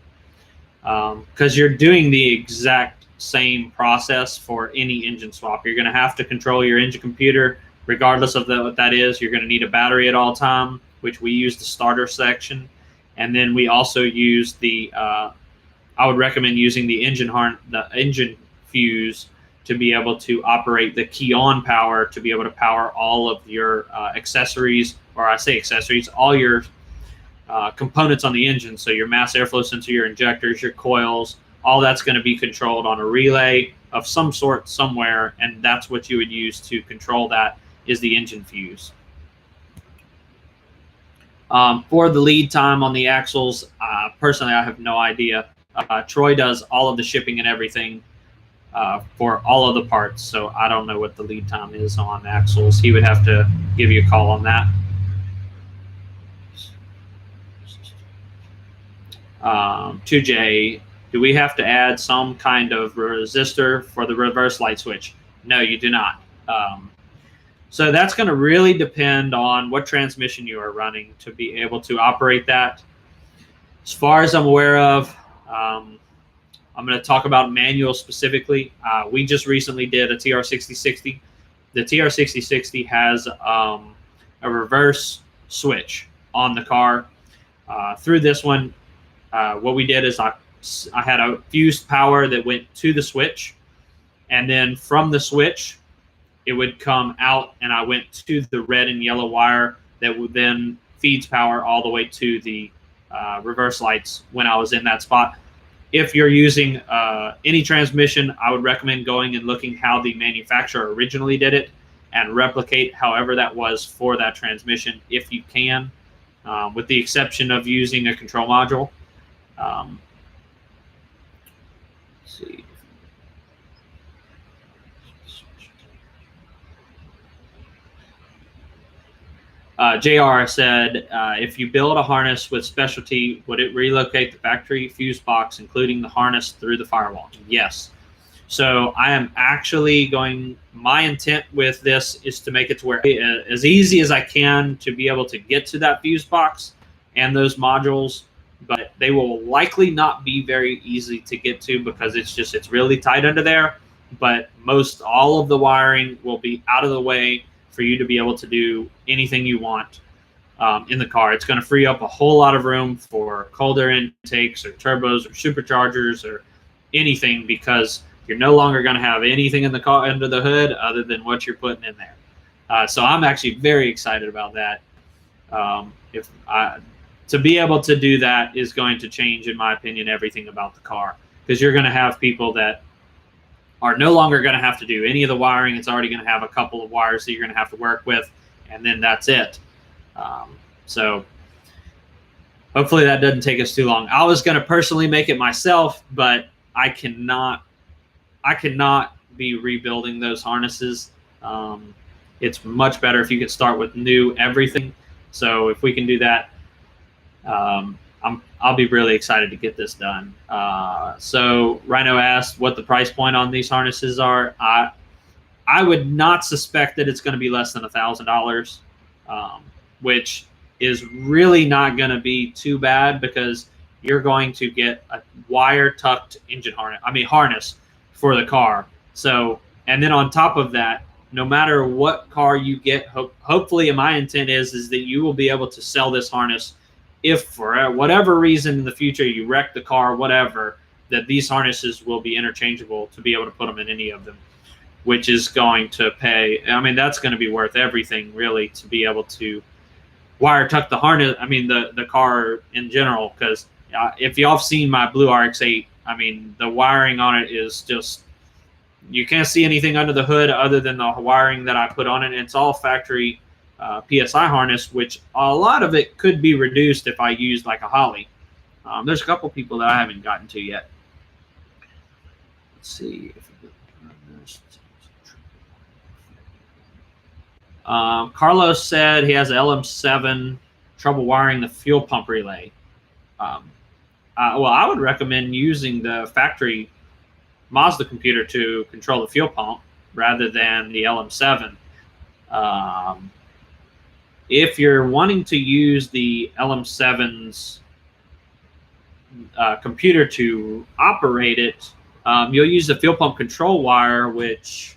because you're doing the exact same process for any engine swap. You're going to have to control your engine computer regardless of what that is. You're going to need a battery at all time, which we use the starter section. And then we also use the, I would recommend using the engine fuse to be able to operate the key on power, to be able to power all of your accessories, or I say accessories, all your components on the engine. So your mass airflow sensor, your injectors, your coils, all that's going to be controlled on a relay of some sort somewhere. And that's what you would use to control that, is the engine fuse. For the lead time on the axles, personally, I have no idea. Troy does all of the shipping and everything for all of the parts, so I don't know what the lead time is on axles. He would have to give you a call on that. 2J, do we have to add some kind of resistor for the reverse light switch? No, you do not. So that's going to really depend on what transmission you are running to be able to operate that. As far as I'm aware of, I'm going to talk about manual specifically. We just recently did a TR6060. The TR6060 has a reverse switch on the car. Through this one, what we did is I had a fused power that went to the switch, and then from the switch, it would come out, and I went to the red and yellow wire that would then feeds power all the way to the reverse lights when I was in that spot. If you're using any transmission, I would recommend going and looking how the manufacturer originally did it and replicate however that was for that transmission if you can, with the exception of using a control module. Let's see. JR said, if you build a harness with specialty, would it relocate the factory fuse box, including the harness, through the firewall? Yes. So I am actually going, my intent with this is to make it to where as easy as I can to be able to get to that fuse box and those modules, but they will likely not be very easy to get to because it's really tight under there. But most all of the wiring will be out of the way for you to be able to do anything you want in the car. It's going to free up a whole lot of room for cold air intakes or turbos or superchargers or anything, because you're no longer going to have anything in the car under the hood other than what you're putting in there. So I'm actually very excited about that. To be able to do that is going to change, in my opinion, everything about the car, because you're going to have people that are no longer going to have to do any of the wiring. It's already going to have a couple of wires that you're going to have to work with, and then that's it. So hopefully that doesn't take us too long. I was going to personally make it myself, but I cannot be rebuilding those harnesses. It's much better if you could start with new everything. So if we can do that, I'll be really excited to get this done. So Rhino asked what the price point on these harnesses are. I would not suspect that it's going to be less than $1,000, which is really not going to be too bad, because you're going to get a wire tucked engine harness for the car. So, and then on top of that, no matter what car you get, hopefully my intent is that you will be able to sell this harness if for whatever reason in the future you wreck the car, whatever, that these harnesses will be interchangeable to be able to put them in any of them, which is going to pay. I mean, that's going to be worth everything, really, to be able to wire tuck the harness. I mean, the car in general, because if y'all have seen my blue RX8, I mean, the wiring on it is just, you can't see anything under the hood other than the wiring that I put on it. And it's all factory PSI harness, which a lot of it could be reduced if I used like a Holly. There's a couple people that I haven't gotten to yet. Let's see. Carlos said he has an LM7, trouble wiring the fuel pump relay. Well, I would recommend using the factory Mazda computer to control the fuel pump rather than the LM7. If you're wanting to use the LM7's computer to operate it, you'll use the fuel pump control wire, which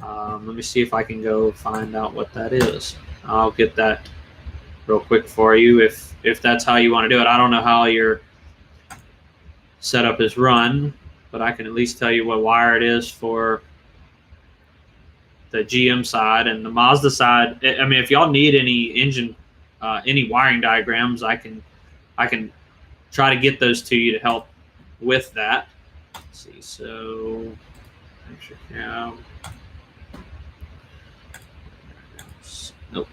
let me see if I can go find out what that is. I'll get that real quick for you if that's how you want to do it. I don't know how your setup is run, but I can at least tell you what wire it is for the GM side and the Mazda side. I mean, if y'all need any engine, any wiring diagrams, I can try to get those to you to help with that. Let's see, so extra cab. Nope.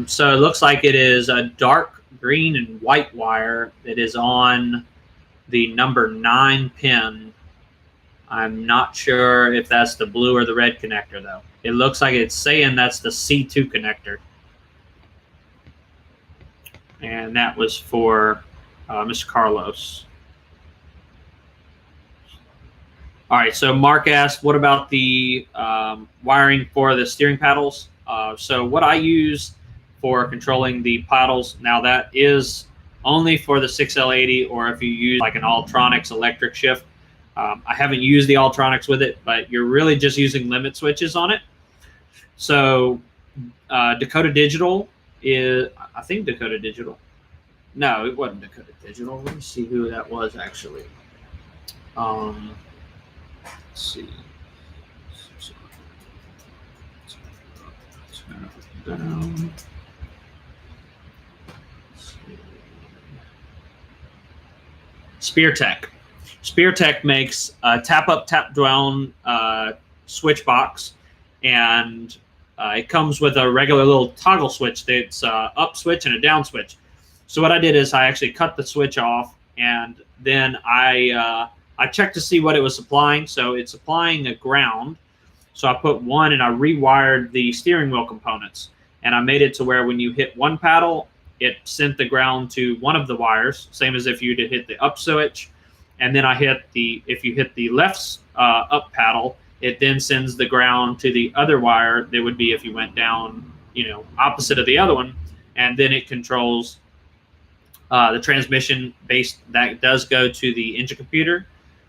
So it looks like it is a dark green and white wire that is on the number 9 pin. I'm not sure if that's the blue or the red connector, though. It looks like it's saying that's the C2 connector. And that was for Mr. Carlos. All right, so Mark asked, what about the wiring for the steering paddles? So what I use for controlling the paddles, now that is only for the 6L80, or if you use like an Altronics electric shift. I haven't used the Altronics with it, but you're really just using limit switches on it. So Dakota Digital is, I think Dakota Digital. No, it wasn't Dakota Digital. Let me see who that was actually. Let's see. Down. SpearTech. SpearTech makes a tap up, tap down switch box, and it comes with a regular little toggle switch that's up switch and a down switch. So what I did is I actually cut the switch off, and then I checked to see what it was supplying. So it's supplying a ground. So I put one, and I rewired the steering wheel components, and I made it to where when you hit one paddle, it sent the ground to one of the wires, same as if you'd hit the up switch. And then if you hit the left up paddle, it then sends the ground to the other wire that would be if you went down, opposite of the other one. And then it controls the transmission base that does go to the engine computer.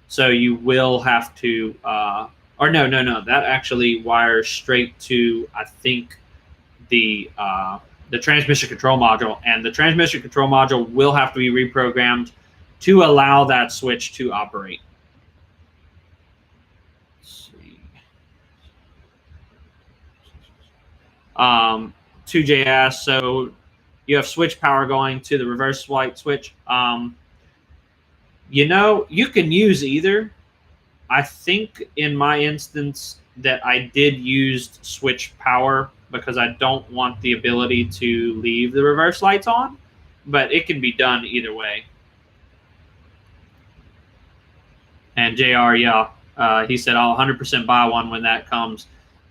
So you will have to, or no, that actually wires straight to, I think, the transmission control module. And the transmission control module will have to be reprogrammed to allow that switch to operate. Let's see. 2J asks, so you have switch power going to the reverse light switch. You can use either. I think in my instance that I did use switch power because I don't want the ability to leave the reverse lights on, but it can be done either way. And JR, he said I'll 100% buy one when that comes.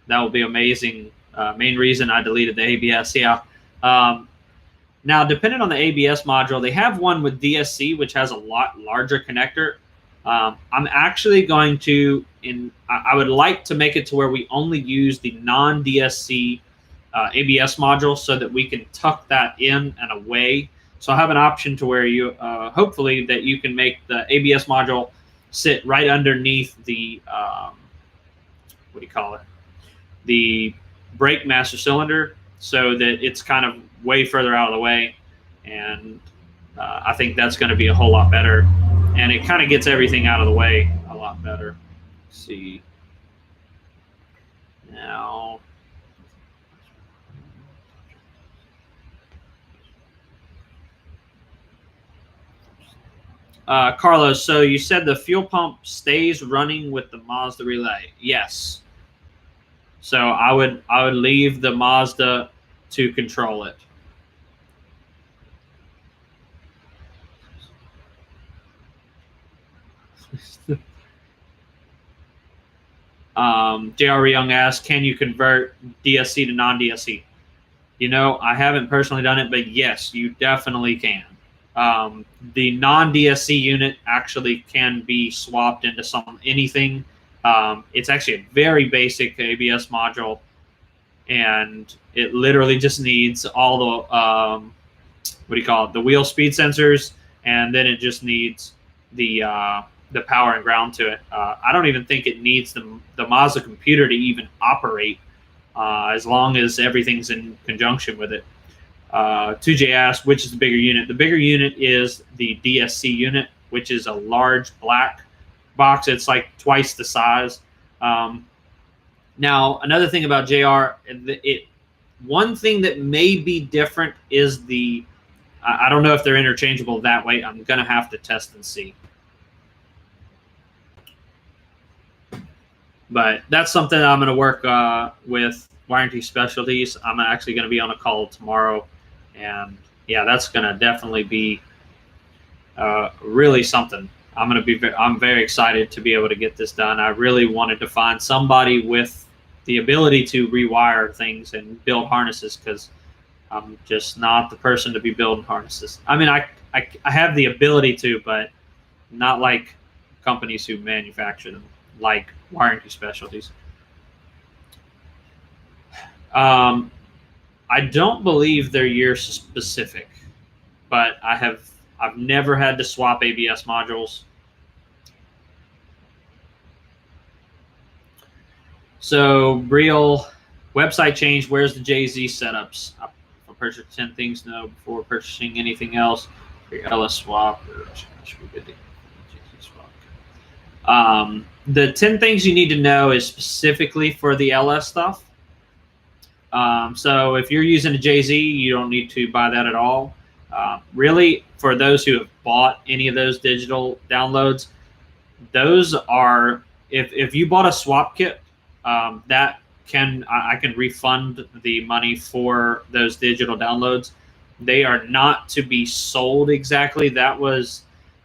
That will be amazing. Main reason I deleted the ABS. Yeah. Now, depending on the ABS module, they have one with DSC, which has a lot larger connector. I'm actually going to, I would like to make it to where we only use the non-DSC ABS module so that we can tuck that in and away. So I have an option to where you, hopefully, that you can make the ABS module sit right underneath the, what do you call it? The brake master cylinder, so that it's kind of way further out of the way. And I think that's going to be a whole lot better. And it kind of gets everything out of the way a lot better. Let's see. Now, Carlos, so you said the fuel pump stays running with the Mazda relay. Yes. So I would leave the Mazda to control it. J.R. Young asks, can you convert DSC to non-DSC? I haven't personally done it, but yes, you definitely can. The non-DSC unit actually can be swapped into anything. It's actually a very basic ABS module, and it literally just needs all the the wheel speed sensors, and then it just needs the power and ground to it. I don't even think it needs the Mazda computer to even operate, as long as everything's in conjunction with it. 2J asked, which is the bigger unit? The bigger unit is the DSC unit, which is a large black box. It's like twice the size. Now, another thing about JR, one thing that may be different is I don't know if they're interchangeable that way. I'm going to have to test and see. But that's something I'm going to work with Warranty Specialties. I'm actually going to be on a call tomorrow. And yeah, that's going to definitely be really something. I'm very excited to be able to get this done. I really wanted to find somebody with the ability to rewire things and build harnesses, because I'm just not the person to be building harnesses. I mean, I have the ability to, but not like companies who manufacture them, like Warranty Specialties. I don't believe they're year specific, but I've never had to swap ABS modules. So, Briel, website change, where's the JZ setups? I purchased 10 things now before purchasing anything else. For your LS swap, should be good to JZ swap. The 10 things you need to know is specifically for the LS stuff. So if you're using a JZ, you don't need to buy that at all. Really, for those who have bought any of those digital downloads, those are, if you bought a swap kit, that I can refund the money for those digital downloads. They are not to be sold exactly. That was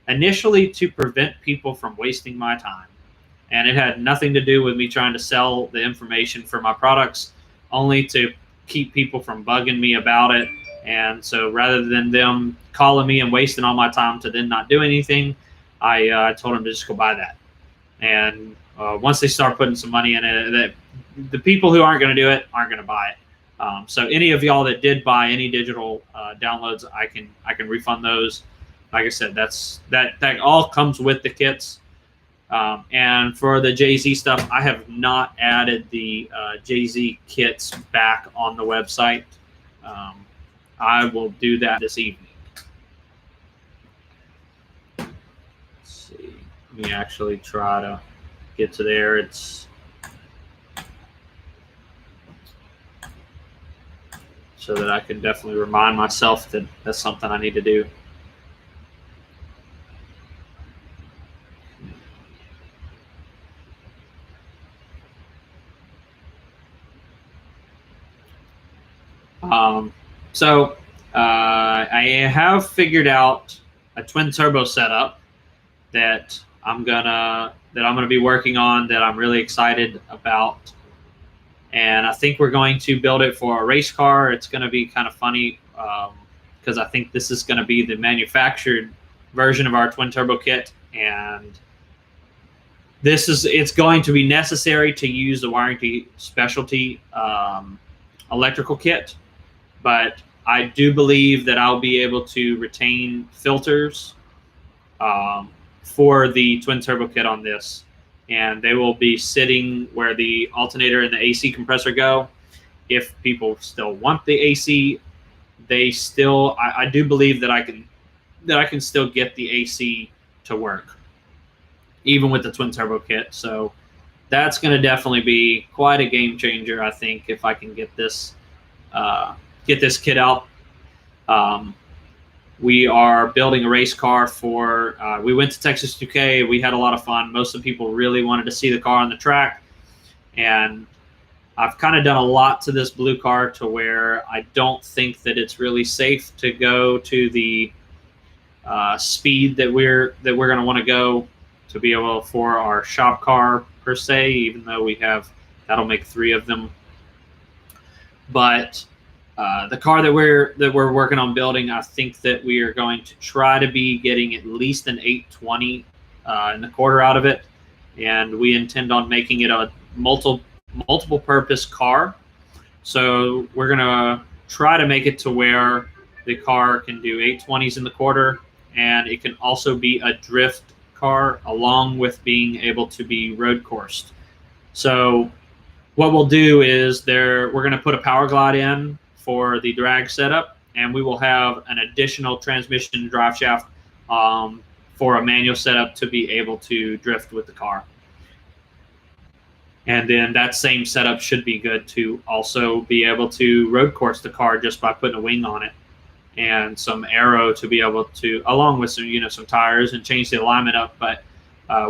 initially to prevent people from wasting my time, and it had nothing to do with me trying to sell the information for my products, only to keep people from bugging me about it. And so rather than them calling me and wasting all my time to then not do anything, I told them to just go buy that. And once they start putting some money in it, that the people who aren't going to do it aren't going to buy it. So any of y'all that did buy any digital downloads, I can refund those. Like I said, that all comes with the kits. And for the Jay-Z stuff, I have not added the Jay-Z kits back on the website. I will do that this evening. Let's see. Let me actually try to get to there. It's so that I can definitely remind myself that that's something I need to do. So I have figured out a twin turbo setup that I'm gonna be working on, that I'm really excited about, and I think we're going to build it for a race car. It's going to be kind of funny because I think this is going to be the manufactured version of our twin turbo kit, and it's going to be necessary to use the warranty specialty electrical kit. But I do believe that I'll be able to retain filters for the twin turbo kit on this, and they will be sitting where the alternator and the AC compressor go. If people still want the AC, I do believe that I can still get the AC to work, even with the twin turbo kit. So that's going to definitely be quite a game changer, I think, if I can get this kit out. We are building a race car for. We went to Texas 2K. We had a lot of fun. Most of the people really wanted to see the car on the track, and I've kind of done a lot to this blue car to where I don't think that it's really safe to go to the speed that we're going to want to go to be able for our shop car per se. Even though that'll make 3 of them, but the car that we're working on building, I think that we are going to try to be getting at least an 820 in the quarter out of it, and we intend on making it a multiple purpose car. So we're gonna try to make it to where the car can do 820s in the quarter, and it can also be a drift car along with being able to be road coursed. So what we'll do is we're going to put a power glide in for the drag setup, and we will have an additional transmission drive shaft for a manual setup to be able to drift with the car. And then that same setup should be good to also be able to road course the car just by putting a wing on it and some aero to be able to, along with some tires, and change the alignment up. But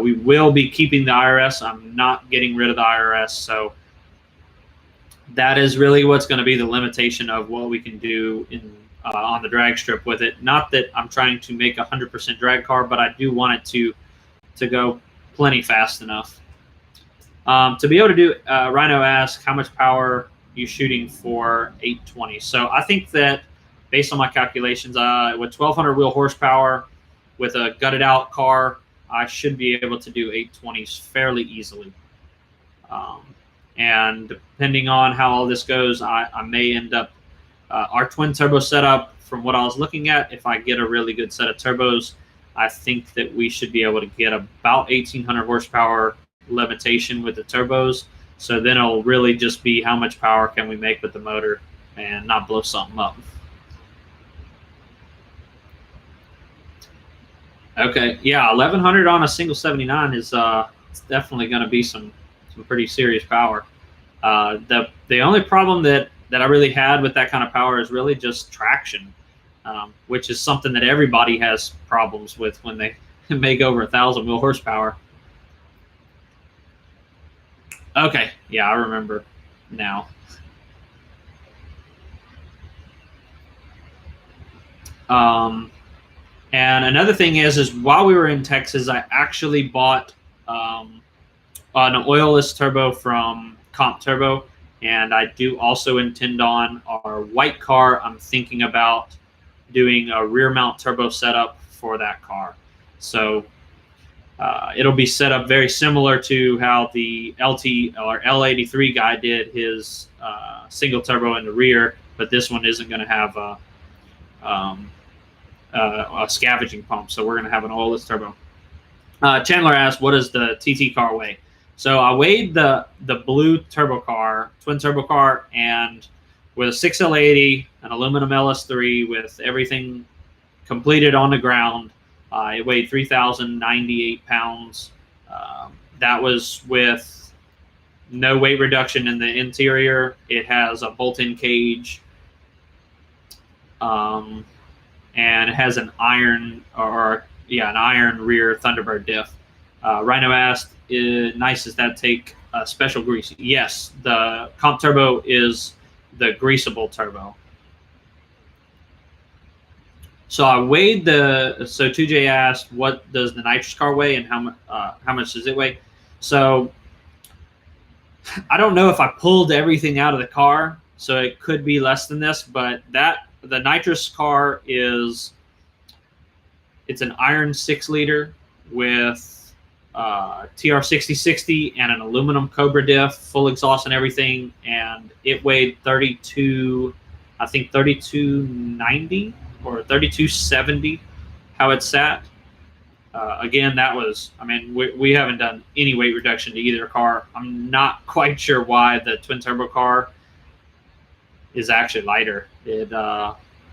we will be keeping the IRS. I'm not getting rid of the IRS. So that is really what's going to be the limitation of what we can do on the drag strip with it. Not that I'm trying to make a 100% drag car, but I do want it to go plenty fast enough. To be able to do, Rhino asked, how much power you shooting for 820? So I think that based on my calculations, with 1,200 wheel horsepower, with a gutted out car, I should be able to do 820s fairly easily. And depending on how all this goes, I may end up our twin turbo setup. From what I was looking at, if I get a really good set of turbos, I think that we should be able to get about 1,800 horsepower limitation with the turbos. So then it'll really just be how much power can we make with the motor and not blow something up. Okay, yeah, 1,100 on a single 79 is it's definitely going to be some pretty serious power. The only problem that I really had with that kind of power is really just traction. which is something that everybody has problems with when they make over 1,000 wheel horsepower. Okay, yeah, I remember now. And another thing is while we were in Texas, I actually bought an oilless turbo from Comp Turbo, and I do also intend on our white car. I'm thinking about doing a rear mount turbo setup for that car. So it'll be set up very similar to how the LT or L83 guy did his single turbo in the rear, but this one isn't going to have a scavenging pump, so we're going to have an oilless turbo. Chandler asked, what does the TT car weigh? So I weighed the blue turbo car, twin turbo car, and with a 6L80, an aluminum LS3 with everything completed on the ground, it weighed 3,098 pounds. That was with no weight reduction in the interior. It has a bolt-in cage, and it has an iron rear Thunderbird diff. Rhino asked, nice, does that take special grease? Yes, the Comp Turbo is the greasable turbo. So I weighed so 2J asked, what does the nitrous car weigh and how much does it weigh? So I don't know if I pulled everything out of the car, so it could be less than this, but the nitrous car it's an iron 6-liter with TR6060 and an aluminum Cobra diff, full exhaust and everything, and it weighed 3290 or 3270, how it sat. Again, that was, I mean, we haven't done any weight reduction to either car. I'm not quite sure why the twin turbo car is actually lighter.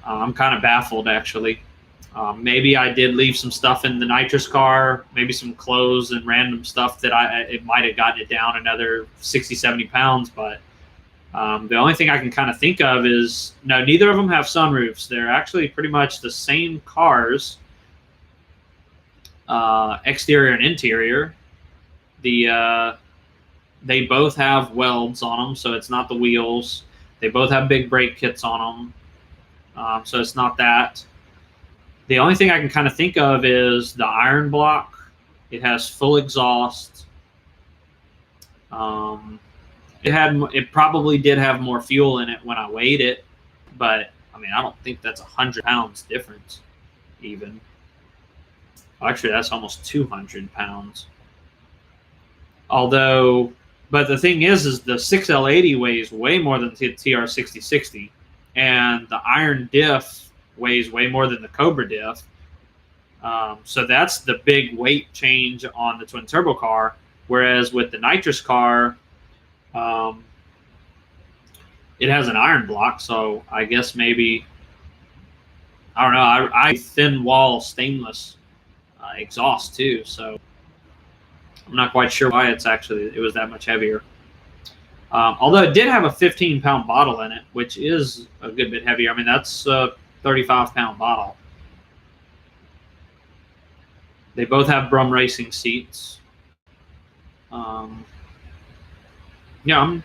I'm kind of baffled, actually. Maybe I did leave some stuff in the nitrous car, maybe some clothes and random stuff that it might have gotten it down another 60, 70 pounds. But the only thing I can kind of think of is, no, neither of them have sunroofs. They're actually pretty much the same cars, exterior and interior. They both have welds on them, so it's not the wheels. They both have big brake kits on them, so it's not that. The only thing I can kind of think of is the iron block. It has full exhaust. It probably did have more fuel in it when I weighed it, but I mean, I don't think that's 100 pounds difference even. Actually, that's almost 200 pounds. Although, but the thing is the 6L80 weighs way more than the TR6060, and the iron diff weighs way more than the Cobra diff. So that's the big weight change on the twin turbo car. Whereas with the nitrous car, it has an iron block. So I guess maybe, I don't know. I thin wall stainless exhaust too. So I'm not quite sure why it was that much heavier. Although it did have a 15-pound bottle in it, which is a good bit heavier. I mean, that's 35-pound bottle. They both have Brum racing seats. Yeah,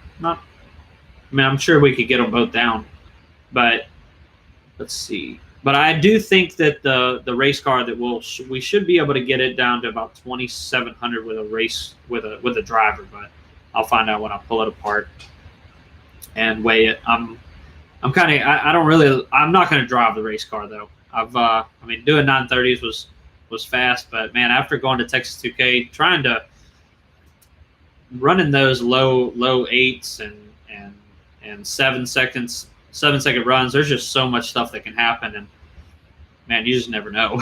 I'm sure we could get them both down, but let's see. But I do think that the race car that we should be able to get it down to about 2,700 with a driver, but I'll find out when I pull it apart and weigh it. I'm not going to drive the race car though. I mean, doing 930s was fast, but man, after going to Texas 2K, trying to running those low 8s and 7-second runs, there's just so much stuff that can happen, and man, you just never know.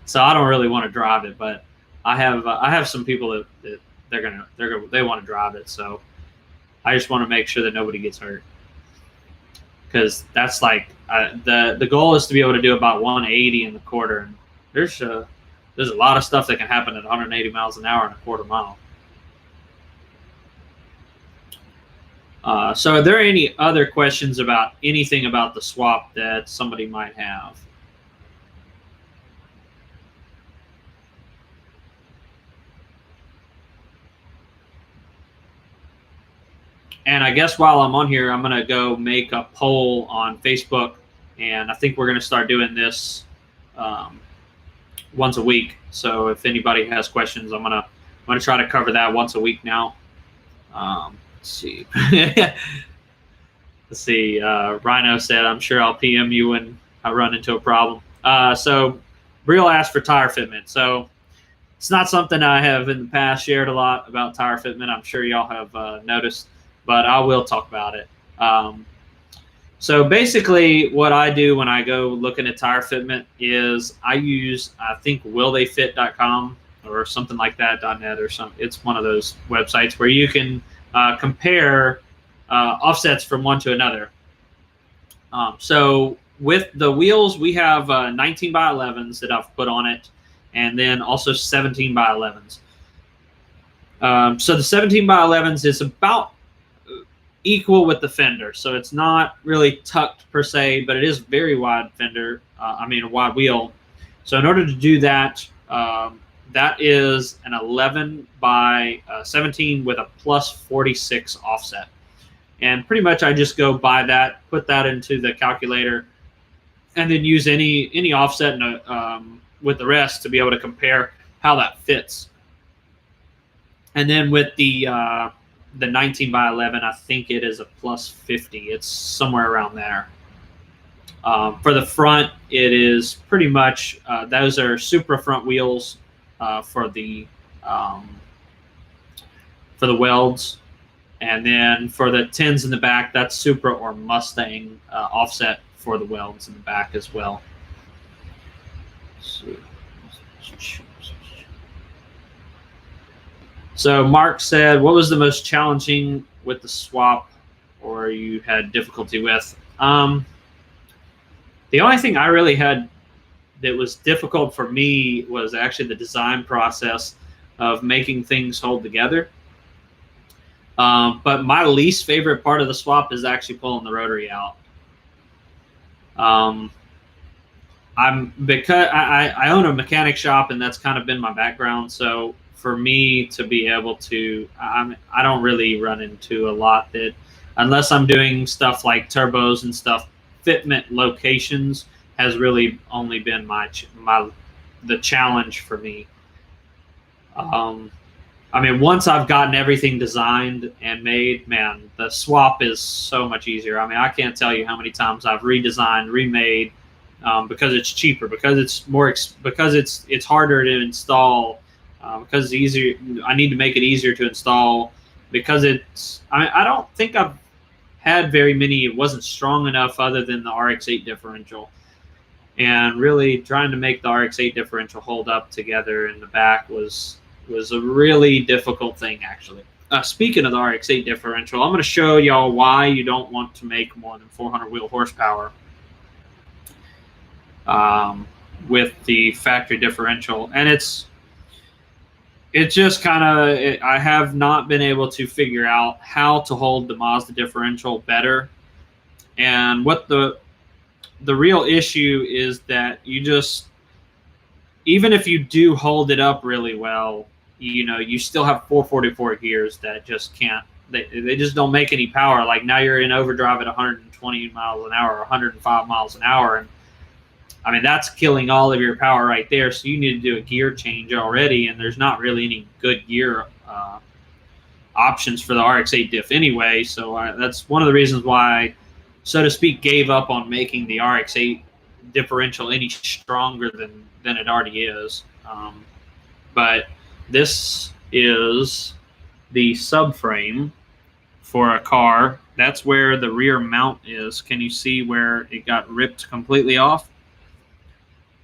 So I don't really want to drive it, but I have some people that they want to drive it, so I just want to make sure that nobody gets hurt. Because that's like the goal is to be able to do about 180 in the quarter, and there's a lot of stuff that can happen at 180 miles an hour in a quarter mile. So are there any other questions about anything about the swap that somebody might have? And I guess while I'm on here, I'm going to go make a poll on Facebook. And I think we're going to start doing this once a week. So if anybody has questions, I'm going to try to cover that once a week now. Let's see. Let's see. Rhino said, I'm sure I'll PM you when I run into a problem. So Brill asked for tire fitment. So it's not something I have in the past shared a lot about tire fitment. I'm sure y'all have noticed, but I will talk about it. So basically what I do when I go looking at tire fitment is I use, I think, willtheyfit.com or something like that, .net or something. It's one of those websites where you can compare offsets from one to another. So with the wheels, we have 19 by 11s that I've put on it, and then also 17 by 11s. So the 17 by 11s is about equal with the fender. So it's not really tucked per se, but it is very wide fender. A wide wheel. So in order to do that, that is an 11 by 17 with a plus 46 offset. And pretty much I just go buy that, put that into the calculator, and then use any offset with the rest to be able to compare how that fits. And then with the 19 by 11, I think it is a plus 50. It's somewhere around there. For the front, it is pretty much, those are Supra front wheels for the welds. And then for the 10s in the back, that's Supra or Mustang offset for the welds in the back as well. So Mark said, what was the most challenging with the swap or you had difficulty with? The only thing I really had that was difficult for me was actually the design process of making things hold together. But my least favorite part of the swap is actually pulling the rotary out. Because I own a mechanic shop, and that's kind of been my background. So for me to be able to, I don't really run into a lot that, unless I'm doing stuff like turbos and stuff, fitment locations has really only been the challenge for me. Once I've gotten everything designed and made, man, the swap is so much easier. I can't tell you how many times I've redesigned, remade, because it's cheaper, because it's more, because it's harder to install, because it's easier. I need to make it easier to install because it's. I don't think I've had very many. It wasn't strong enough other than the RX8 differential, and really trying to make the RX8 differential hold up together in the back was a really difficult thing, actually. Speaking of the RX8 differential, I'm going to show y'all why you don't want to make more than 400 wheel horsepower with the factory differential. And it's just kind of, I have not been able to figure out how to hold the Mazda differential better. And what the real issue is that you just, even if you do hold it up really well, you still have 444 gears that just can't, they just don't make any power. Like now you're in overdrive at 120 miles an hour, 105 miles an hour. And that's killing all of your power right there. So you need to do a gear change already. And there's not really any good gear options for the RX8 diff anyway. So that's one of the reasons why I, so to speak, gave up on making the RX8 differential any stronger than it already is. But this is the subframe for a car. That's where the rear mount is. Can you see where it got ripped completely off?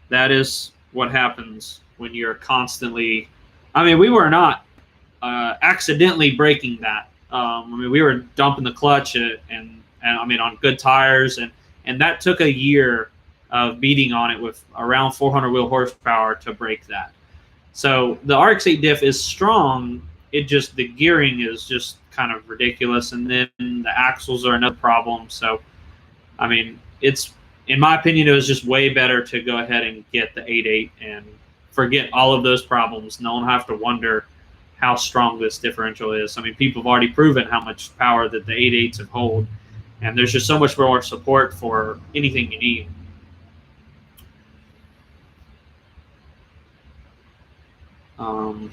That is what happens when you're constantly, we were not accidentally breaking that. We were dumping the clutch and on good tires, and that took a year of beating on it with around 400 wheel horsepower to break that. So the RX8 diff is strong. It just, the gearing is just kind of ridiculous. And then the axles are another problem. So, it's, in my opinion, it was just way better to go ahead and get the 8.8 and forget all of those problems. No one have to wonder how strong this differential is. I mean, people have already proven how much power that the 8.8s have hold, and there's just so much more support for anything you need. Let's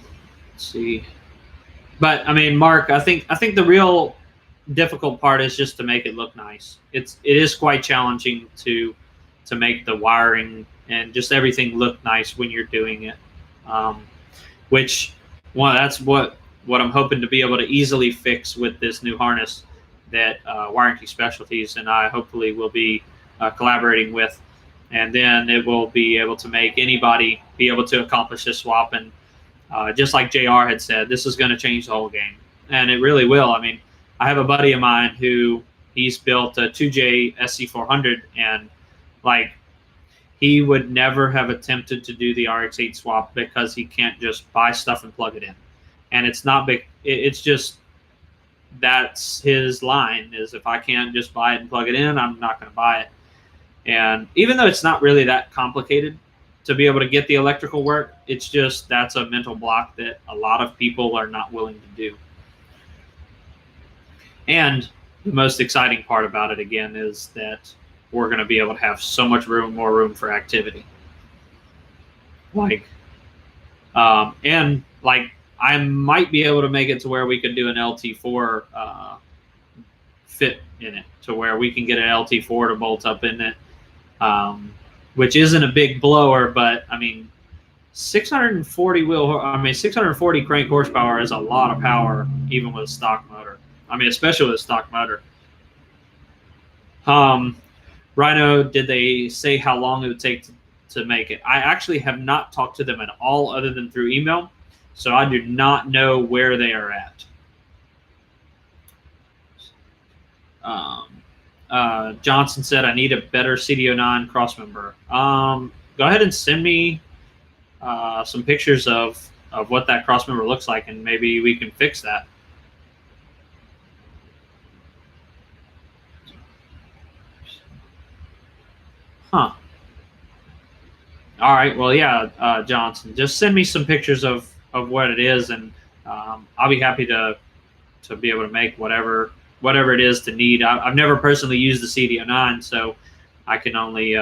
see. But I mean, Mark, I think the real difficult part is just to make it look nice. It is quite challenging to make the wiring and just everything look nice when you're doing it. Which that's what I'm hoping to be able to easily fix with this new harness that Warranty Specialties and I hopefully will be collaborating with, and then it will be able to make anybody be able to accomplish this swap. And just like JR had said, this is going to change the whole game, and it really will. I mean, I have a buddy of mine who he's built a 2J SC400, and like he would never have attempted to do the RX8 swap because he can't just buy stuff and plug it in. And it's not big. It's just that's his line is if I can't just buy it and plug it in, I'm not going to buy it. And even though it's not really that complicated to be able to get the electrical work, it's just that's a mental block that a lot of people are not willing to do. And the most exciting part about it, again, is that we're going to be able to have so much more room for activity. Like, and like I might be able to make it to where we could do an LT4 fit in it, to where we can get an LT4 to bolt up in it, which isn't a big blower, but I mean, 640 crank horsepower is a lot of power, even with a stock motor. I mean, especially with a stock motor. Rhino, did they say how long it would take to make it? I actually have not talked to them at all other than through email, so I do not know where they are at. Johnson said, I need a better CDO9 crossmember. Go ahead and send me some pictures of what that crossmember looks like, and maybe we can fix that. Huh. All right. Well, yeah, Johnson, just send me some pictures of what it is, and I'll be happy to be able to make whatever it is to need. I've never personally used the CDO9, so I can only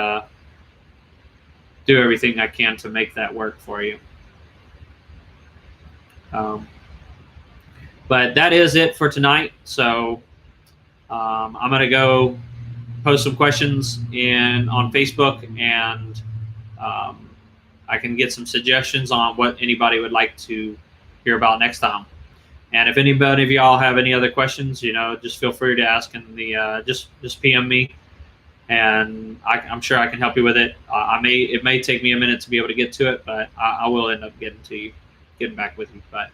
do everything I can to make that work for you. But that is it for tonight. So I'm going to go post some questions on Facebook, and I can get some suggestions on what anybody would like to hear about next time. And if anybody of y'all have any other questions, just feel free to ask in the just PM me, and I'm sure I can help you with it. It may take me a minute to be able to get to it, but I will end up getting back with you. But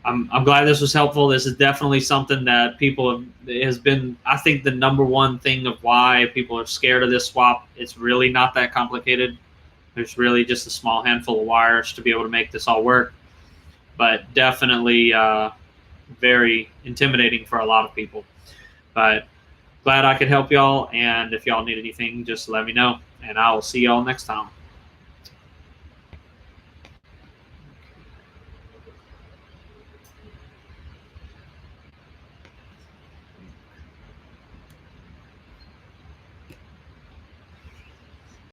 I'm glad this was helpful. This is definitely something that has been, I think, the number one thing of why people are scared of this swap. It's really not that complicated. There's really just a small handful of wires to be able to make this all work, but definitely very intimidating for a lot of people. But glad I could help y'all, and if y'all need anything, just let me know, and I will see y'all next time.